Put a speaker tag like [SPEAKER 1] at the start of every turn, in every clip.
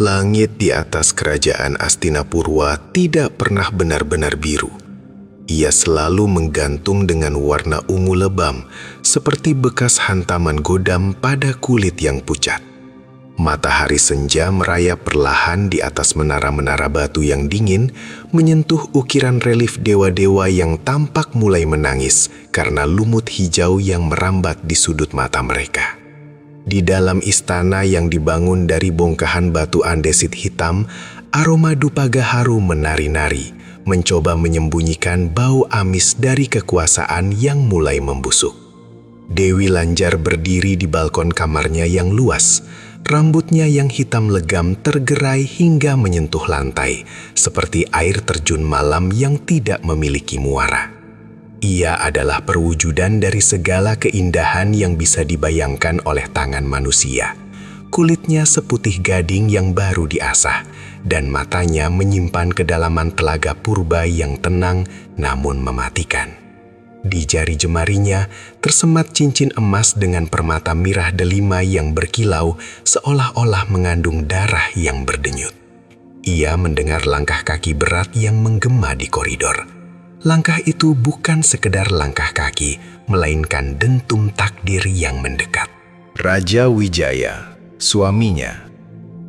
[SPEAKER 1] Langit di atas kerajaan Astinapurwa tidak pernah benar-benar biru. Ia selalu menggantung dengan warna ungu lebam, seperti bekas hantaman godam pada kulit yang pucat. Matahari senja merayap perlahan di atas menara-menara batu yang dingin, menyentuh ukiran relief dewa-dewa yang tampak mulai menangis karena lumut hijau yang merambat di sudut mata mereka. Di dalam istana yang dibangun dari bongkahan batu andesit hitam, aroma dupa gaharu menari-nari, mencoba menyembunyikan bau amis dari kekuasaan yang mulai membusuk. Dewi Lanjar berdiri di balkon kamarnya yang luas. Rambutnya yang hitam legam tergerai hingga menyentuh lantai, seperti air terjun malam yang tidak memiliki muara. Ia adalah perwujudan dari segala keindahan yang bisa dibayangkan oleh tangan manusia. Kulitnya seputih gading yang baru diasah, dan matanya menyimpan kedalaman telaga purba yang tenang namun mematikan. Di jari jemarinya tersemat cincin emas dengan permata mirah delima yang berkilau seolah-olah mengandung darah yang berdenyut. Ia mendengar langkah kaki berat yang menggema di koridor. Langkah itu bukan sekedar langkah kaki, melainkan dentum takdir yang mendekat.
[SPEAKER 2] Raja Wijaya, suaminya,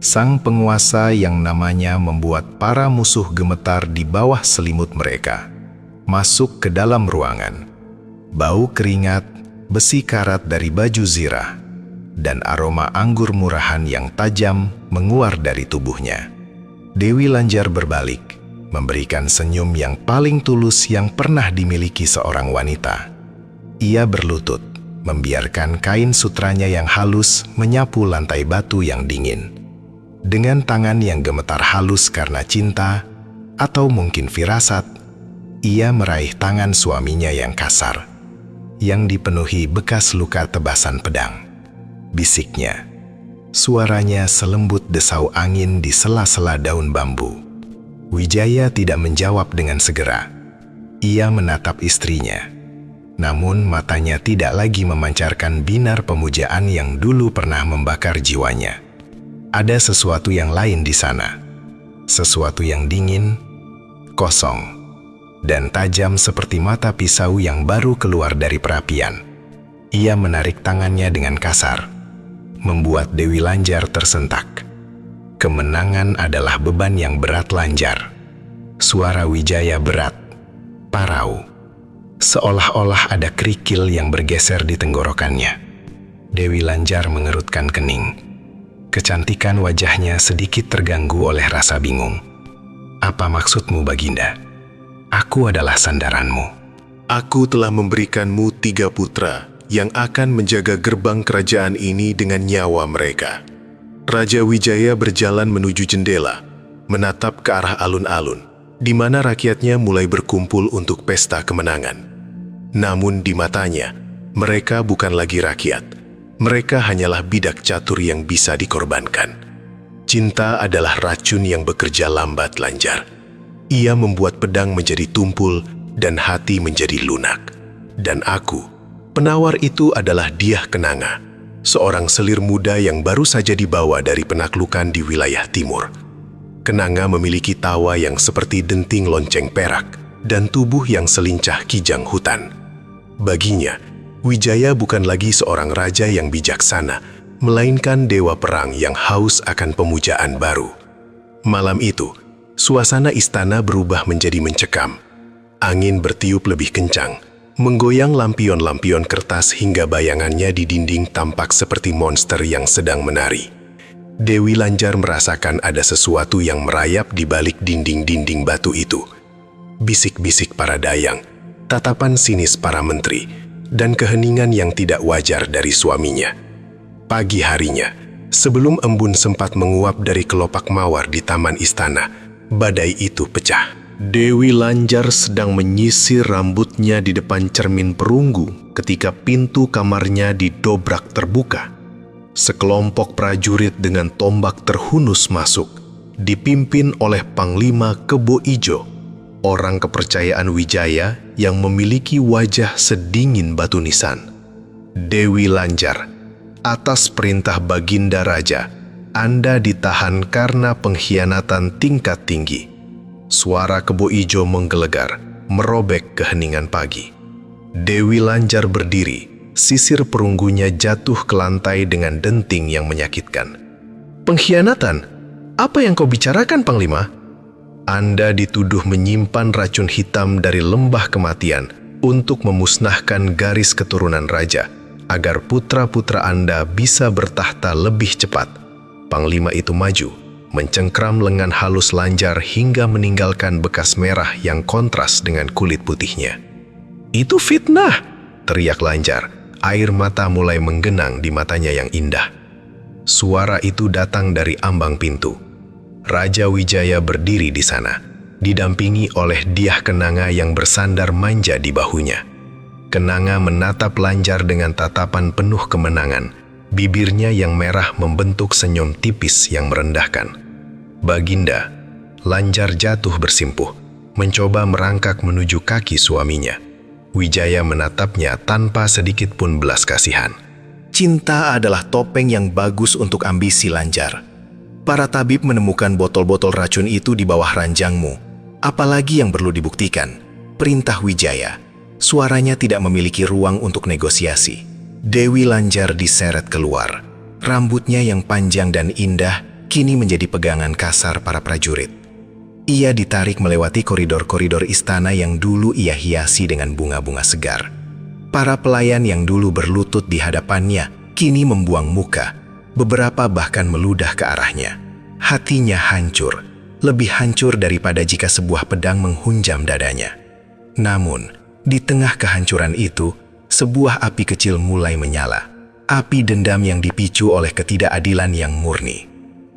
[SPEAKER 2] sang penguasa yang namanya membuat para musuh gemetar di bawah selimut mereka, masuk ke dalam ruangan. Bau keringat, besi karat dari baju zirah, dan aroma anggur murahan yang tajam menguar dari tubuhnya. Dewi Lanjar berbalik, memberikan senyum yang paling tulus yang pernah dimiliki seorang wanita. Ia berlutut, membiarkan kain sutranya yang halus menyapu lantai batu yang dingin. Dengan tangan yang gemetar halus karena cinta, atau mungkin firasat, ia meraih tangan suaminya yang kasar, yang dipenuhi bekas luka tebasan pedang. Bisiknya, suaranya selembut desau angin di sela-sela daun bambu. Wijaya tidak menjawab dengan segera. Ia menatap istrinya. Namun matanya tidak lagi memancarkan binar pemujaan yang dulu pernah membakar jiwanya. Ada sesuatu yang lain di sana. Sesuatu yang dingin, kosong, dan tajam seperti mata pisau yang baru keluar dari perapian. Ia menarik tangannya dengan kasar, membuat Dewi Lanjar tersentak. Kemenangan adalah beban yang berat Lanjar. Suara Wijaya berat, parau. Seolah-olah ada kerikil yang bergeser di tenggorokannya. Dewi Lanjar mengerutkan kening. Kecantikan wajahnya sedikit terganggu oleh rasa bingung. Apa maksudmu, Baginda? Aku adalah sandaranmu.
[SPEAKER 1] Aku telah memberikanmu 3 putra yang akan menjaga gerbang kerajaan ini dengan nyawa mereka. Raja Wijaya berjalan menuju jendela, menatap ke arah alun-alun, di mana rakyatnya mulai berkumpul untuk pesta kemenangan. Namun di matanya, mereka bukan lagi rakyat. Mereka hanyalah bidak catur yang bisa dikorbankan. Cinta adalah racun yang bekerja lambat, Lanjar. Ia membuat pedang menjadi tumpul dan hati menjadi lunak. Dan aku, penawar itu adalah Diah Kenanga, seorang selir muda yang baru saja dibawa dari penaklukan di wilayah timur. Kenanga memiliki tawa yang seperti denting lonceng perak dan tubuh yang selincah kijang hutan. Baginya, Wijaya bukan lagi seorang raja yang bijaksana, melainkan dewa perang yang haus akan pemujaan baru. Malam itu, suasana istana berubah menjadi mencekam. Angin bertiup lebih kencang, menggoyang lampion-lampion kertas hingga bayangannya di dinding tampak seperti monster yang sedang menari. Dewi Lanjar merasakan ada sesuatu yang merayap di balik dinding-dinding batu itu. Bisik-bisik para dayang, tatapan sinis para menteri, dan keheningan yang tidak wajar dari suaminya. Pagi harinya, sebelum embun sempat menguap dari kelopak mawar di taman istana, badai itu pecah. Dewi Lanjar sedang menyisir rambutnya di depan cermin perunggu ketika pintu kamarnya didobrak terbuka. Sekelompok prajurit dengan tombak terhunus masuk, dipimpin oleh Panglima Kebo Ijo, orang kepercayaan Wijaya yang memiliki wajah sedingin batu nisan. Dewi Lanjar, atas perintah Baginda Raja, Anda ditahan karena pengkhianatan tingkat tinggi." Suara Kebo Ijo menggelegar, merobek keheningan pagi. Dewi Lanjar berdiri, sisir perunggunya jatuh ke lantai dengan denting yang menyakitkan. "Pengkhianatan? Apa yang kau bicarakan, Panglima?" "Anda dituduh menyimpan racun hitam dari lembah kematian untuk memusnahkan garis keturunan raja, agar putra-putra Anda bisa bertahta lebih cepat." Panglima itu maju, mencengkram lengan halus Lanjar hingga meninggalkan bekas merah yang kontras dengan kulit putihnya. "Itu fitnah!" teriak Lanjar. Air mata mulai menggenang di matanya yang indah. Suara itu datang dari ambang pintu. Raja Wijaya berdiri di sana, didampingi oleh Dyah Kenanga yang bersandar manja di bahunya. Kenanga menatap Lanjar dengan tatapan penuh kemenangan. Bibirnya yang merah membentuk senyum tipis yang merendahkan. "Baginda." Lanjar jatuh bersimpuh, mencoba merangkak menuju kaki suaminya. Wijaya menatapnya tanpa sedikit pun belas kasihan. "Cinta adalah topeng yang bagus untuk ambisi, Lanjar. Para tabib menemukan botol-botol racun itu di bawah ranjangmu. Apalagi yang perlu dibuktikan?" Perintah Wijaya. Suaranya tidak memiliki ruang untuk negosiasi. Dewi Lanjar diseret keluar. Rambutnya yang panjang dan indah kini menjadi pegangan kasar para prajurit. Ia ditarik melewati koridor-koridor istana yang dulu ia hiasi dengan bunga-bunga segar. Para pelayan yang dulu berlutut di hadapannya kini membuang muka, beberapa bahkan meludah ke arahnya. Hatinya hancur, lebih hancur daripada jika sebuah pedang menghunjam dadanya. Namun, di tengah kehancuran itu, sebuah api kecil mulai menyala. Api dendam yang dipicu oleh ketidakadilan yang murni.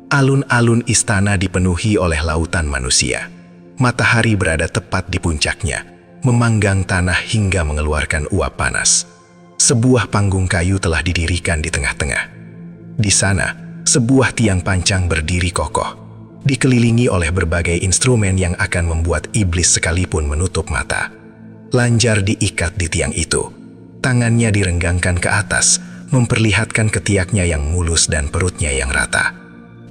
[SPEAKER 1] Alun-alun istana dipenuhi oleh lautan manusia. Matahari berada tepat di puncaknya, memanggang tanah hingga mengeluarkan uap panas. Sebuah panggung kayu telah didirikan di tengah-tengah. Di sana, sebuah tiang pancang berdiri kokoh, dikelilingi oleh berbagai instrumen yang akan membuat iblis sekalipun menutup mata. Lanjar diikat di tiang itu. Tangannya direnggangkan ke atas, memperlihatkan ketiaknya yang mulus dan perutnya yang rata.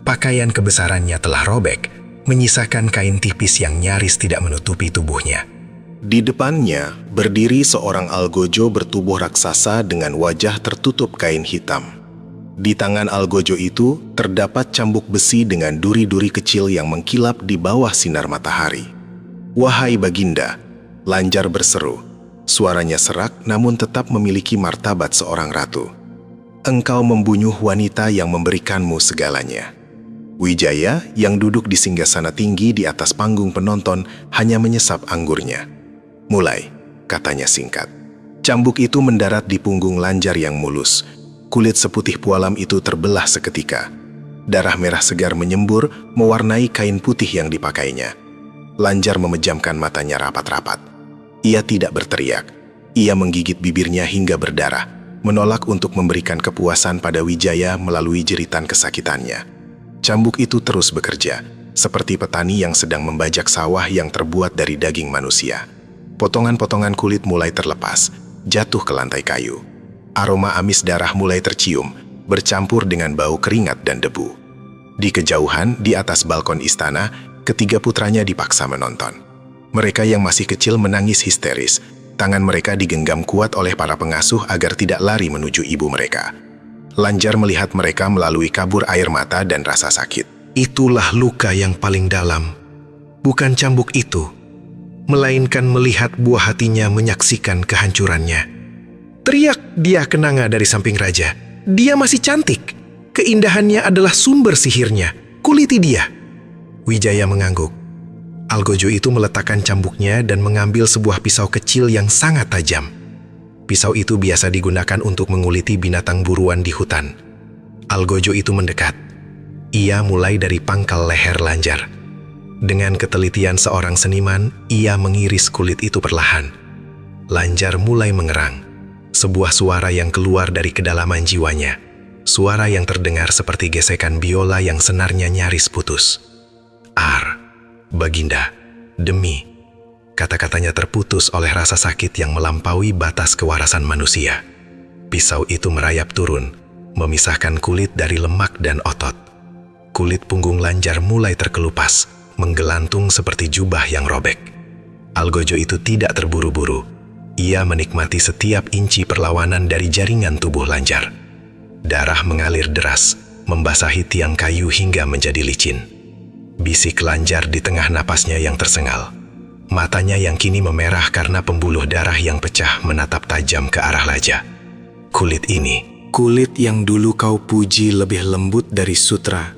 [SPEAKER 1] Pakaian kebesarannya telah robek, menyisakan kain tipis yang nyaris tidak menutupi tubuhnya. Di depannya berdiri seorang algojo bertubuh raksasa dengan wajah tertutup kain hitam. Di tangan algojo itu terdapat cambuk besi dengan duri-duri kecil yang mengkilap di bawah sinar matahari. "Wahai Baginda," Lanjar berseru. Suaranya serak namun tetap memiliki martabat seorang ratu. "Engkau membunuh wanita yang memberikanmu segalanya." Wijaya yang duduk di singgasana tinggi di atas panggung penonton hanya menyesap anggurnya. "Mulai," katanya singkat. Cambuk itu mendarat di punggung Lanjar yang mulus. Kulit seputih pualam itu terbelah seketika. Darah merah segar menyembur mewarnai kain putih yang dipakainya. Lanjar memejamkan matanya rapat-rapat. Ia tidak berteriak. Ia menggigit bibirnya hingga berdarah, menolak untuk memberikan kepuasan pada Wijaya melalui jeritan kesakitannya. Cambuk itu terus bekerja, seperti petani yang sedang membajak sawah yang terbuat dari daging manusia. Potongan-potongan kulit mulai terlepas, jatuh ke lantai kayu. Aroma amis darah mulai tercium, bercampur dengan bau keringat dan debu. Di kejauhan, di atas balkon istana, ketiga putranya dipaksa menonton. Mereka yang masih kecil menangis histeris. Tangan mereka digenggam kuat oleh para pengasuh agar tidak lari menuju ibu mereka. Lanjar melihat mereka melalui kabur air mata dan rasa sakit. Itulah luka yang paling dalam. Bukan cambuk itu, melainkan melihat buah hatinya menyaksikan kehancurannya. Teriak Dyah Kenanga dari samping raja. "Dia masih cantik. Keindahannya adalah sumber sihirnya. Kuliti dia." Wijaya mengangguk. Algojo itu meletakkan cambuknya dan mengambil sebuah pisau kecil yang sangat tajam. Pisau itu biasa digunakan untuk menguliti binatang buruan di hutan. Algojo itu mendekat. Ia mulai dari pangkal leher Lanjar. Dengan ketelitian seorang seniman, ia mengiris kulit itu perlahan. Lanjar mulai mengerang. Sebuah suara yang keluar dari kedalaman jiwanya. Suara yang terdengar seperti gesekan biola yang senarnya nyaris putus. "Ar, Baginda, demi..." Kata-katanya terputus oleh rasa sakit yang melampaui batas kewarasan manusia. Pisau itu merayap turun, memisahkan kulit dari lemak dan otot.
[SPEAKER 2] Kulit punggung Lanjar mulai terkelupas, menggelantung seperti jubah yang robek. Algojo itu tidak terburu-buru. Ia menikmati setiap inci perlawanan dari jaringan tubuh Lanjar. Darah mengalir deras, membasahi tiang kayu hingga menjadi licin. Bisik Lanjar di tengah napasnya yang tersengal. Matanya yang kini memerah karena pembuluh darah yang pecah menatap tajam ke arah Laja. Kulit ini,
[SPEAKER 3] kulit yang dulu kau puji lebih lembut dari sutra,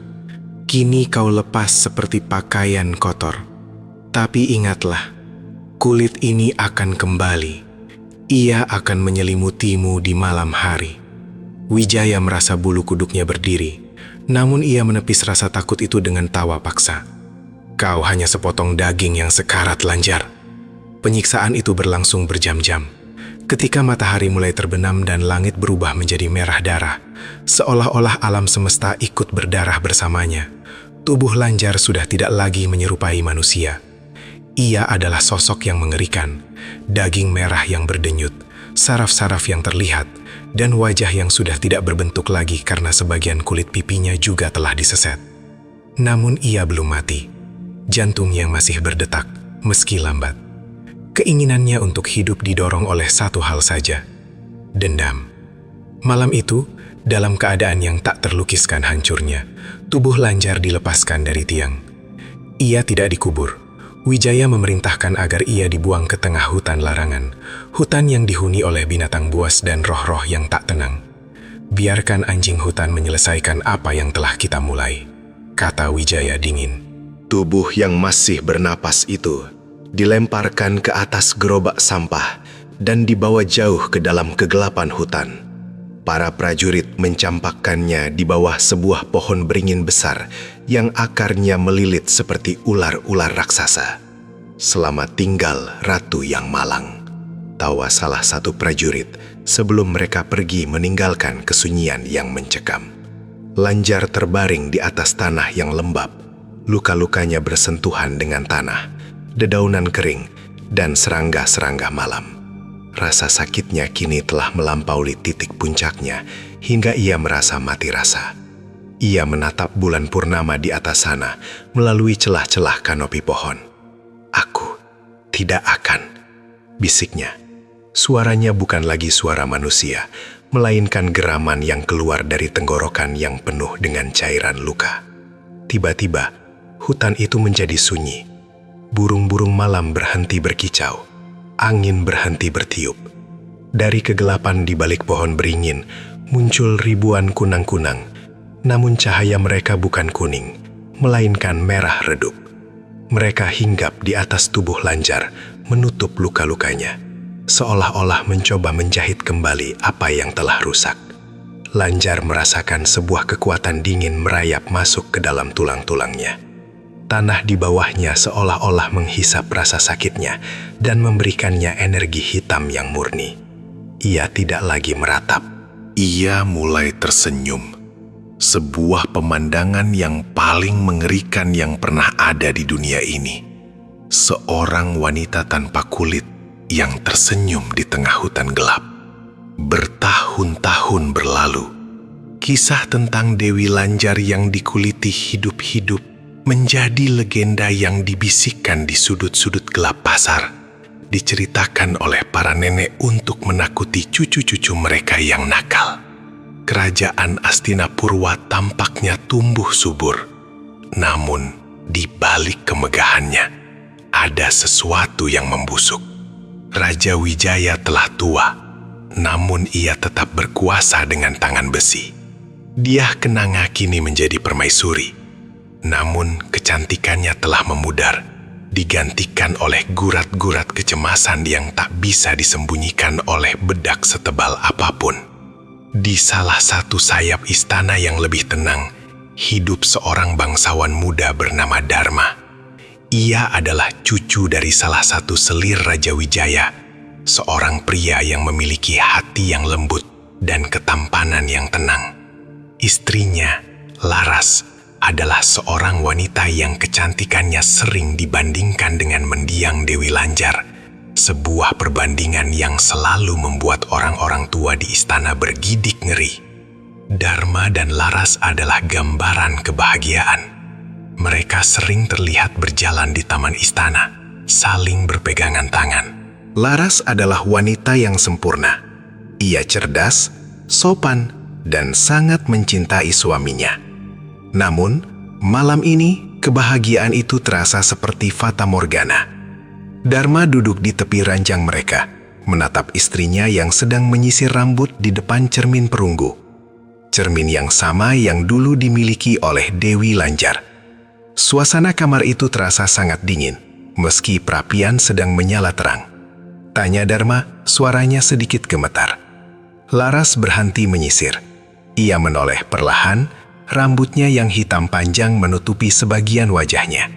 [SPEAKER 3] kini kau lepas seperti pakaian kotor. Tapi ingatlah, kulit ini akan kembali. Ia akan menyelimutimu di malam hari. Wijaya merasa bulu kuduknya berdiri, namun ia menepis rasa takut itu dengan tawa paksa. Kau hanya sepotong daging yang sekarat, Lanjar. Penyiksaan itu berlangsung berjam-jam. Ketika matahari mulai terbenam dan langit berubah menjadi merah darah, seolah-olah alam semesta ikut berdarah bersamanya. Tubuh Lanjar sudah tidak lagi menyerupai manusia. Ia adalah sosok yang mengerikan, daging merah yang berdenyut, saraf-saraf yang terlihat, dan wajah yang sudah tidak berbentuk lagi karena sebagian kulit pipinya juga telah diseset. Namun ia belum mati. Jantungnya masih berdetak, meski lambat. Keinginannya untuk hidup didorong oleh satu hal saja, dendam. Malam itu, dalam keadaan yang tak terlukiskan hancurnya, tubuh Lanjar dilepaskan dari tiang. Ia tidak dikubur. Wijaya memerintahkan agar ia dibuang ke tengah hutan larangan, hutan yang dihuni oleh binatang buas dan roh-roh yang tak tenang. Biarkan anjing hutan menyelesaikan apa yang telah kita mulai, kata Wijaya dingin.
[SPEAKER 1] Tubuh yang masih bernapas itu dilemparkan ke atas gerobak sampah dan dibawa jauh ke dalam kegelapan hutan. Para prajurit mencampakkannya di bawah sebuah pohon beringin besar yang akarnya melilit seperti ular-ular raksasa. Selamat tinggal Ratu yang Malang, tawa salah satu prajurit sebelum mereka pergi meninggalkan kesunyian yang mencekam. Lanjar terbaring di atas tanah yang lembab. Luka-lukanya bersentuhan dengan tanah, dedaunan kering, dan serangga-serangga malam. Rasa sakitnya kini telah melampaui titik puncaknya hingga ia merasa mati rasa. Ia menatap bulan purnama di atas sana melalui celah-celah kanopi pohon. Aku tidak akan, bisiknya. Suaranya bukan lagi suara manusia, melainkan geraman yang keluar dari tenggorokan yang penuh dengan cairan luka. Tiba-tiba, hutan itu menjadi sunyi. Burung-burung malam berhenti berkicau. Angin berhenti bertiup. Dari kegelapan di balik pohon beringin, muncul ribuan kunang-kunang. Namun cahaya mereka bukan kuning, melainkan merah redup. Mereka hinggap di atas tubuh Lanjar, menutup luka-lukanya. Seolah-olah mencoba menjahit kembali apa yang telah rusak. Lanjar merasakan sebuah kekuatan dingin merayap masuk ke dalam tulang-tulangnya. Tanah di bawahnya seolah-olah menghisap rasa sakitnya dan memberikannya energi hitam yang murni. Ia tidak lagi meratap. Ia mulai tersenyum. Sebuah pemandangan yang paling mengerikan yang pernah ada di dunia ini. Seorang wanita tanpa kulit yang tersenyum di tengah hutan gelap. Bertahun-tahun berlalu, kisah tentang Dewi Lanjar yang dikuliti hidup-hidup menjadi legenda yang dibisikkan di sudut-sudut gelap pasar, diceritakan oleh para nenek untuk menakuti cucu-cucu mereka yang nakal. Kerajaan Astinapurwa tampaknya tumbuh subur, namun di balik kemegahannya ada sesuatu yang membusuk. Raja Wijaya telah tua, namun ia tetap berkuasa dengan tangan besi. Dia Kenanga kini menjadi permaisuri. Namun kecantikannya telah memudar, digantikan oleh gurat-gurat kecemasan yang tak bisa disembunyikan oleh bedak setebal apapun. Di salah satu sayap istana yang lebih tenang, hidup seorang bangsawan muda bernama Dharma. Ia adalah cucu dari salah satu selir Raja Wijaya, seorang pria yang memiliki hati yang lembut dan ketampanan yang tenang. Istrinya, Laras, adalah seorang wanita yang kecantikannya sering dibandingkan dengan mendiang Dewi Lanjar, sebuah perbandingan yang selalu membuat orang-orang tua di istana bergidik ngeri.
[SPEAKER 2] Dharma dan Laras adalah gambaran kebahagiaan. Mereka sering terlihat berjalan di taman istana, saling berpegangan tangan. Laras adalah wanita yang sempurna. Ia cerdas, sopan, dan sangat mencintai suaminya. Namun, malam ini kebahagiaan itu terasa seperti fata morgana. Dharma duduk di tepi ranjang mereka, menatap istrinya yang sedang menyisir rambut di depan cermin perunggu. Cermin yang sama yang dulu dimiliki oleh Dewi Lanjar. Suasana kamar itu terasa sangat dingin, meski perapian sedang menyala terang. Tanya Dharma, suaranya sedikit gemetar. Laras berhenti menyisir. Ia menoleh perlahan, rambutnya yang hitam panjang menutupi sebagian wajahnya.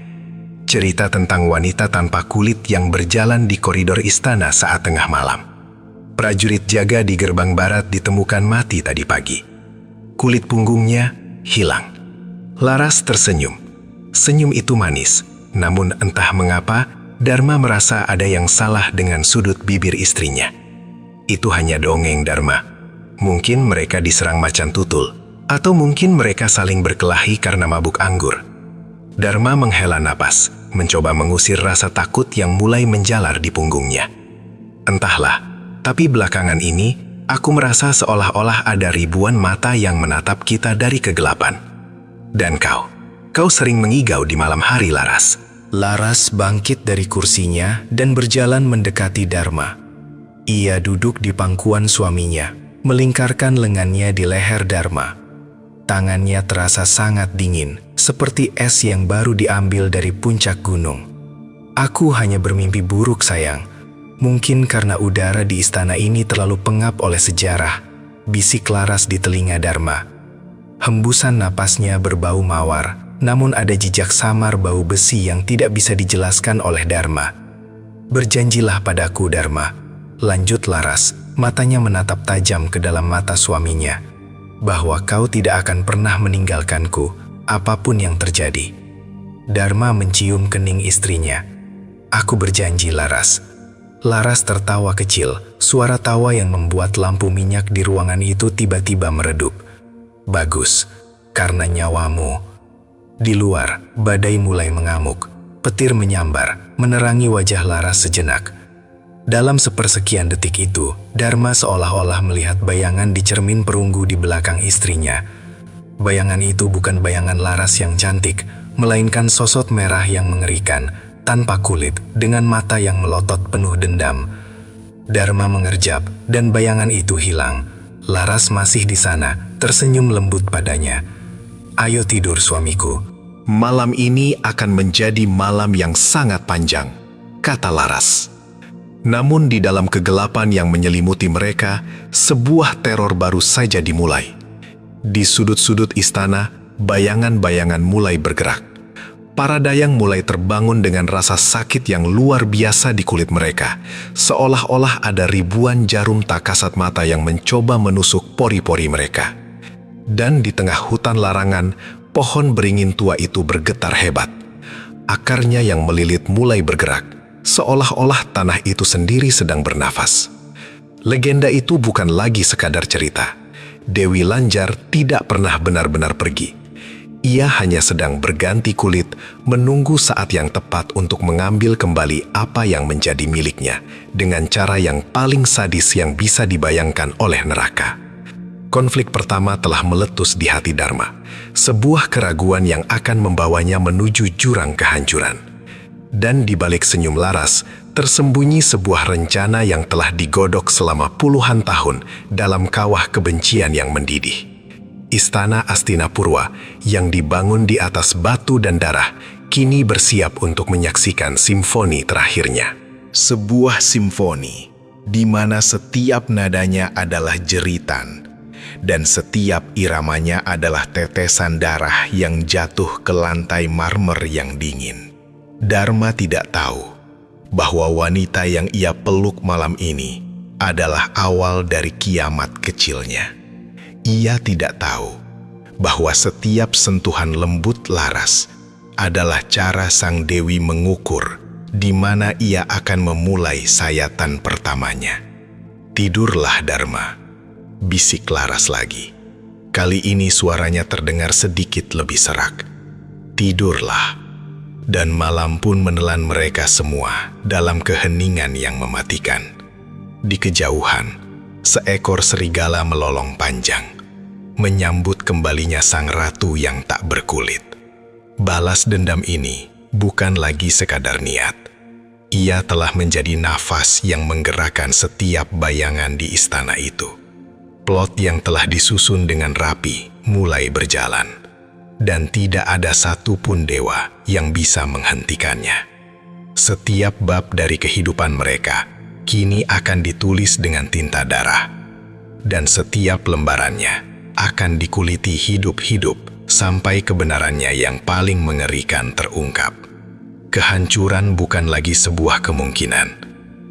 [SPEAKER 2] Cerita tentang wanita tanpa kulit yang berjalan di koridor istana saat tengah malam. Prajurit jaga di gerbang barat ditemukan mati tadi pagi. Kulit punggungnya hilang. Laras tersenyum. Senyum itu manis, namun entah mengapa Dharma merasa ada yang salah dengan sudut bibir istrinya. Itu hanya dongeng, Dharma. Mungkin mereka diserang macan tutul, atau mungkin mereka saling berkelahi karena mabuk anggur. Dharma menghela napas, mencoba mengusir rasa takut yang mulai menjalar di punggungnya. Entahlah, tapi belakangan ini aku merasa seolah-olah ada ribuan mata yang menatap kita dari kegelapan. Dan kau sering mengigau di malam hari, Laras. Laras bangkit dari kursinya dan berjalan mendekati Dharma. Ia duduk di pangkuan suaminya, melingkarkan lengannya di leher Dharma. Tangannya terasa sangat dingin, seperti es yang baru diambil dari puncak gunung. Aku hanya bermimpi buruk, sayang. Mungkin karena udara di istana ini terlalu pengap oleh sejarah, bisik Laras di telinga Dharma. Hembusan napasnya berbau mawar, namun ada jejak samar bau besi yang tidak bisa dijelaskan oleh Dharma. Berjanjilah padaku, Dharma, lanjut Laras, matanya menatap tajam ke dalam mata suaminya, bahwa kau tidak akan pernah meninggalkanku, apapun yang terjadi. Dharma mencium kening istrinya. Aku berjanji, Laras. Laras tertawa kecil, suara tawa yang membuat lampu minyak di ruangan itu tiba-tiba meredup. Bagus, karena nyawamu. Di luar, badai mulai mengamuk. Petir menyambar, menerangi wajah Laras sejenak. Dalam sepersekian detik itu, Dharma seolah-olah melihat bayangan di cermin perunggu di belakang istrinya. Bayangan itu bukan bayangan Laras yang cantik, melainkan sosok merah yang mengerikan, tanpa kulit, dengan mata yang melotot penuh dendam. Dharma mengerjap, dan bayangan itu hilang. Laras masih di sana, tersenyum lembut padanya. Ayo tidur, suamiku.
[SPEAKER 1] Malam ini akan menjadi malam yang sangat panjang, kata Laras. Namun di dalam kegelapan yang menyelimuti mereka, sebuah teror baru saja dimulai. Di sudut-sudut istana, bayangan-bayangan mulai bergerak. Para dayang mulai terbangun dengan rasa sakit yang luar biasa di kulit mereka, seolah-olah ada ribuan jarum tak kasat mata yang mencoba menusuk pori-pori mereka. Dan di tengah hutan larangan, pohon beringin tua itu bergetar hebat. Akarnya yang melilit mulai bergerak, seolah-olah tanah itu sendiri sedang bernafas. Legenda itu bukan lagi sekadar cerita. Dewi Lanjar tidak pernah benar-benar pergi. Ia hanya sedang berganti kulit, menunggu saat yang tepat untuk mengambil kembali apa yang menjadi miliknya, dengan cara yang paling sadis yang bisa dibayangkan oleh neraka. Konflik pertama telah meletus di hati Dharma, sebuah keraguan yang akan membawanya menuju jurang kehancuran. Dan di balik senyum Laras, tersembunyi sebuah rencana yang telah digodok selama puluhan tahun dalam kawah kebencian yang mendidih. Istana Astinapurwa yang dibangun di atas batu dan darah kini bersiap untuk menyaksikan simfoni terakhirnya.
[SPEAKER 2] Sebuah simfoni di mana setiap nadanya adalah jeritan dan setiap iramanya adalah tetesan darah yang jatuh ke lantai marmer yang dingin. Dharma tidak tahu bahwa wanita yang ia peluk malam ini adalah awal dari kiamat kecilnya. Ia tidak tahu bahwa setiap sentuhan lembut Laras adalah cara sang dewi mengukur di mana ia akan memulai sayatan pertamanya. Tidurlah Dharma, bisik Laras lagi. Kali ini suaranya terdengar sedikit lebih serak. Tidurlah, dan malam pun menelan mereka semua dalam keheningan yang mematikan. Di kejauhan, seekor serigala melolong panjang, menyambut kembalinya sang ratu yang tak berkulit. Balas dendam ini bukan lagi sekadar niat. Ia telah menjadi nafas yang menggerakkan setiap bayangan di istana itu. Plot yang telah disusun dengan rapi mulai berjalan, dan tidak ada satupun dewa yang bisa menghentikannya. Setiap bab dari kehidupan mereka kini akan ditulis dengan tinta darah, dan setiap lembarannya akan dikuliti hidup-hidup sampai kebenarannya yang paling mengerikan terungkap. Kehancuran bukan lagi sebuah kemungkinan,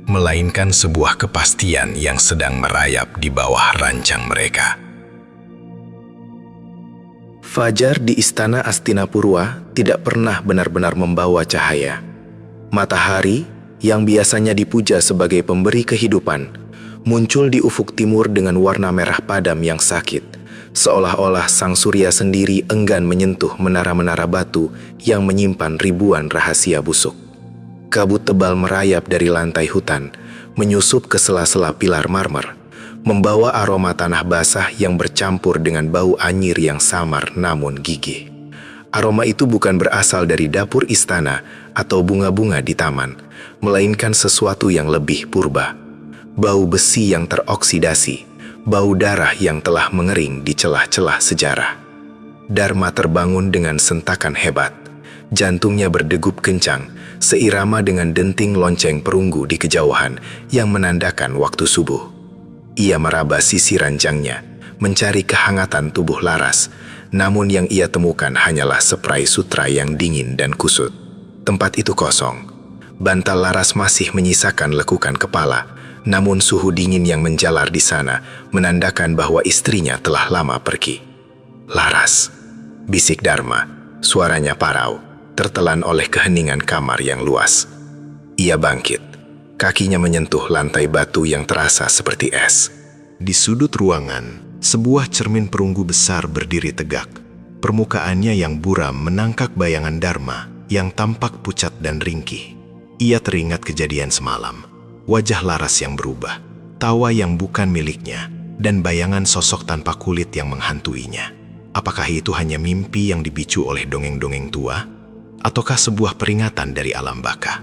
[SPEAKER 2] melainkan sebuah kepastian yang sedang merayap di bawah rancang mereka.
[SPEAKER 3] Fajar di istana Astinapurwa tidak pernah benar-benar membawa cahaya. Matahari yang biasanya dipuja sebagai pemberi kehidupan muncul di ufuk timur dengan warna merah padam yang sakit, seolah-olah sang surya sendiri enggan menyentuh menara-menara batu yang menyimpan ribuan rahasia busuk. Kabut tebal merayap dari lantai hutan, menyusup ke sela-sela pilar marmer, membawa aroma tanah basah yang bercampur dengan bau anyir yang samar namun gigih. Aroma itu bukan berasal dari dapur istana atau bunga-bunga di taman, melainkan sesuatu yang lebih purba. Bau besi yang teroksidasi, bau darah yang telah mengering di celah-celah sejarah. Dharma terbangun dengan sentakan hebat. Jantungnya berdegup kencang, seirama dengan denting lonceng perunggu di kejauhan yang menandakan waktu subuh. Ia meraba sisi ranjangnya, mencari kehangatan tubuh Laras, namun yang ia temukan hanyalah spray sutra yang dingin dan kusut. Tempat itu kosong. Bantal Laras masih menyisakan lekukan kepala, namun suhu dingin yang menjalar di sana menandakan bahwa istrinya telah lama pergi. "Laras," bisik Dharma, suaranya parau, tertelan oleh keheningan kamar yang luas. Ia bangkit, kakinya menyentuh lantai batu yang terasa seperti es.
[SPEAKER 1] Di sudut ruangan, sebuah cermin perunggu besar berdiri tegak. Permukaannya yang buram menangkak bayangan Dharma yang tampak pucat dan ringkih. Ia teringat kejadian semalam, wajah Laras yang berubah, tawa yang bukan miliknya, dan bayangan sosok tanpa kulit yang menghantuinya. Apakah itu hanya mimpi yang dipicu oleh dongeng-dongeng tua? Ataukah sebuah peringatan dari alam baka?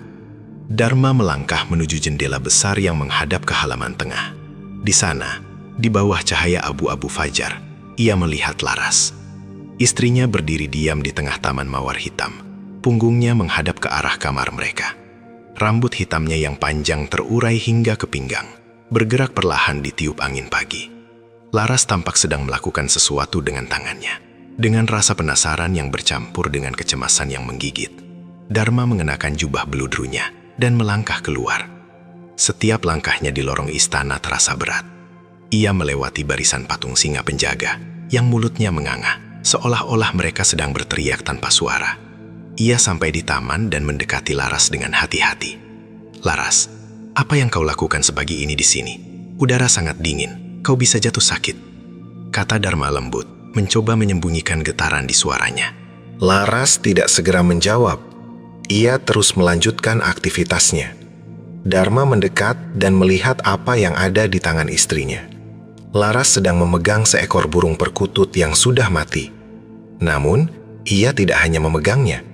[SPEAKER 1] Dharma melangkah menuju jendela besar yang menghadap ke halaman tengah. Di sana, di bawah cahaya abu-abu fajar, ia melihat Laras. Istrinya berdiri diam di tengah taman mawar hitam. Punggungnya menghadap ke arah kamar mereka. Rambut hitamnya yang panjang terurai hingga ke pinggang, bergerak perlahan ditiup angin pagi. Laras tampak sedang melakukan sesuatu dengan tangannya. Dengan rasa penasaran yang bercampur dengan kecemasan yang menggigit, Dharma mengenakan jubah beludrunya dan melangkah keluar. Setiap langkahnya di lorong istana terasa berat. Ia melewati barisan patung singa penjaga yang mulutnya menganga, seolah-olah mereka sedang berteriak tanpa suara. Ia sampai di taman dan mendekati Laras dengan hati-hati. "Laras, apa yang kau lakukan sepagi ini di sini? Udara sangat dingin, kau bisa jatuh sakit," kata Dharma lembut, mencoba menyembunyikan getaran di suaranya.
[SPEAKER 3] Laras tidak segera menjawab. Ia terus melanjutkan aktivitasnya. Dharma mendekat dan melihat apa yang ada di tangan istrinya. Laras sedang memegang seekor burung perkutut yang sudah mati. Namun, ia tidak hanya memegangnya.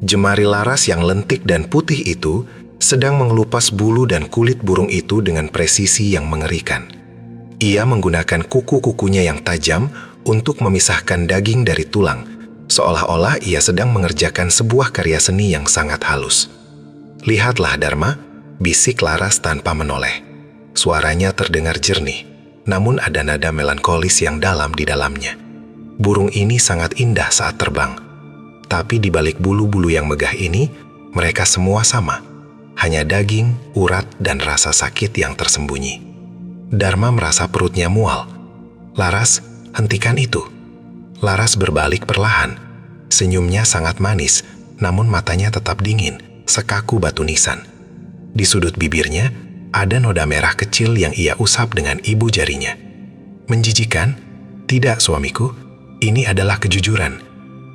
[SPEAKER 3] Jemari Laras yang lentik dan putih itu sedang mengelupas bulu dan kulit burung itu dengan presisi yang mengerikan. Ia menggunakan kuku-kukunya yang tajam untuk memisahkan daging dari tulang, seolah-olah ia sedang mengerjakan sebuah karya seni yang sangat halus. "Lihatlah Dharma," bisik Laras tanpa menoleh. Suaranya terdengar jernih, namun ada nada melankolis yang dalam di dalamnya. Burung ini sangat indah saat terbang, tapi di balik bulu-bulu yang megah ini, mereka semua sama. Hanya daging, urat, dan rasa sakit yang tersembunyi. Dharma merasa perutnya mual. "Laras, hentikan itu." Laras berbalik perlahan. Senyumnya sangat manis, namun matanya tetap dingin, sekaku batu nisan. Di sudut bibirnya, ada noda merah kecil yang ia usap dengan ibu jarinya. "Menjijikan?"
[SPEAKER 2] Tidak, suamiku. Ini adalah kejujuran.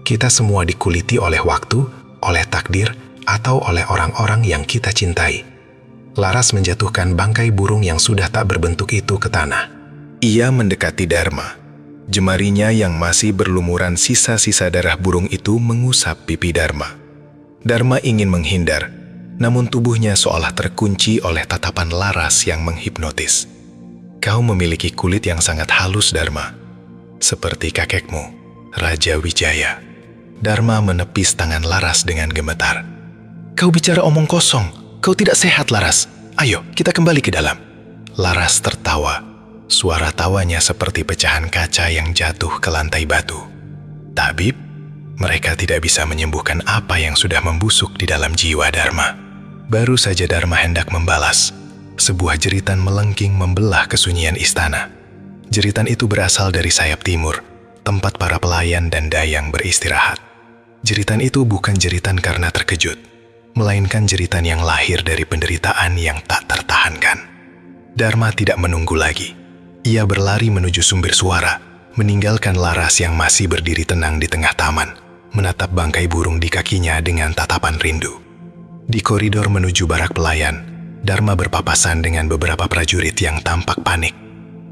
[SPEAKER 2] Kita semua dikuliti oleh waktu, oleh takdir, atau oleh orang-orang yang kita cintai. Laras menjatuhkan bangkai burung yang sudah tak berbentuk itu ke tanah.
[SPEAKER 3] Ia mendekati Dharma. Jemarinya yang masih berlumuran sisa-sisa darah burung itu mengusap pipi Dharma. Dharma ingin menghindar, namun tubuhnya seolah terkunci oleh tatapan Laras yang menghipnotis. Kau memiliki kulit yang sangat halus, Dharma. Seperti kakekmu, Raja Wijaya. Dharma menepis tangan Laras dengan gemetar. Kau bicara omong kosong. Kau tidak sehat, Laras. Ayo, kita kembali ke dalam. Laras tertawa. Suara tawanya seperti pecahan kaca yang jatuh ke lantai batu. Tabib, mereka tidak bisa menyembuhkan apa yang sudah membusuk di dalam jiwa Dharma. Baru saja Dharma hendak membalas, sebuah jeritan melengking membelah kesunyian istana. Jeritan itu berasal dari sayap timur, tempat para pelayan dan dayang beristirahat. Jeritan itu bukan jeritan karena terkejut, melainkan jeritan yang lahir dari penderitaan yang tak tertahankan. Dharma tidak menunggu lagi. Ia berlari menuju sumber suara, meninggalkan Laras yang masih berdiri tenang di tengah taman, menatap bangkai burung di kakinya dengan tatapan rindu. Di koridor menuju barak pelayan, Dharma berpapasan dengan beberapa prajurit yang tampak panik.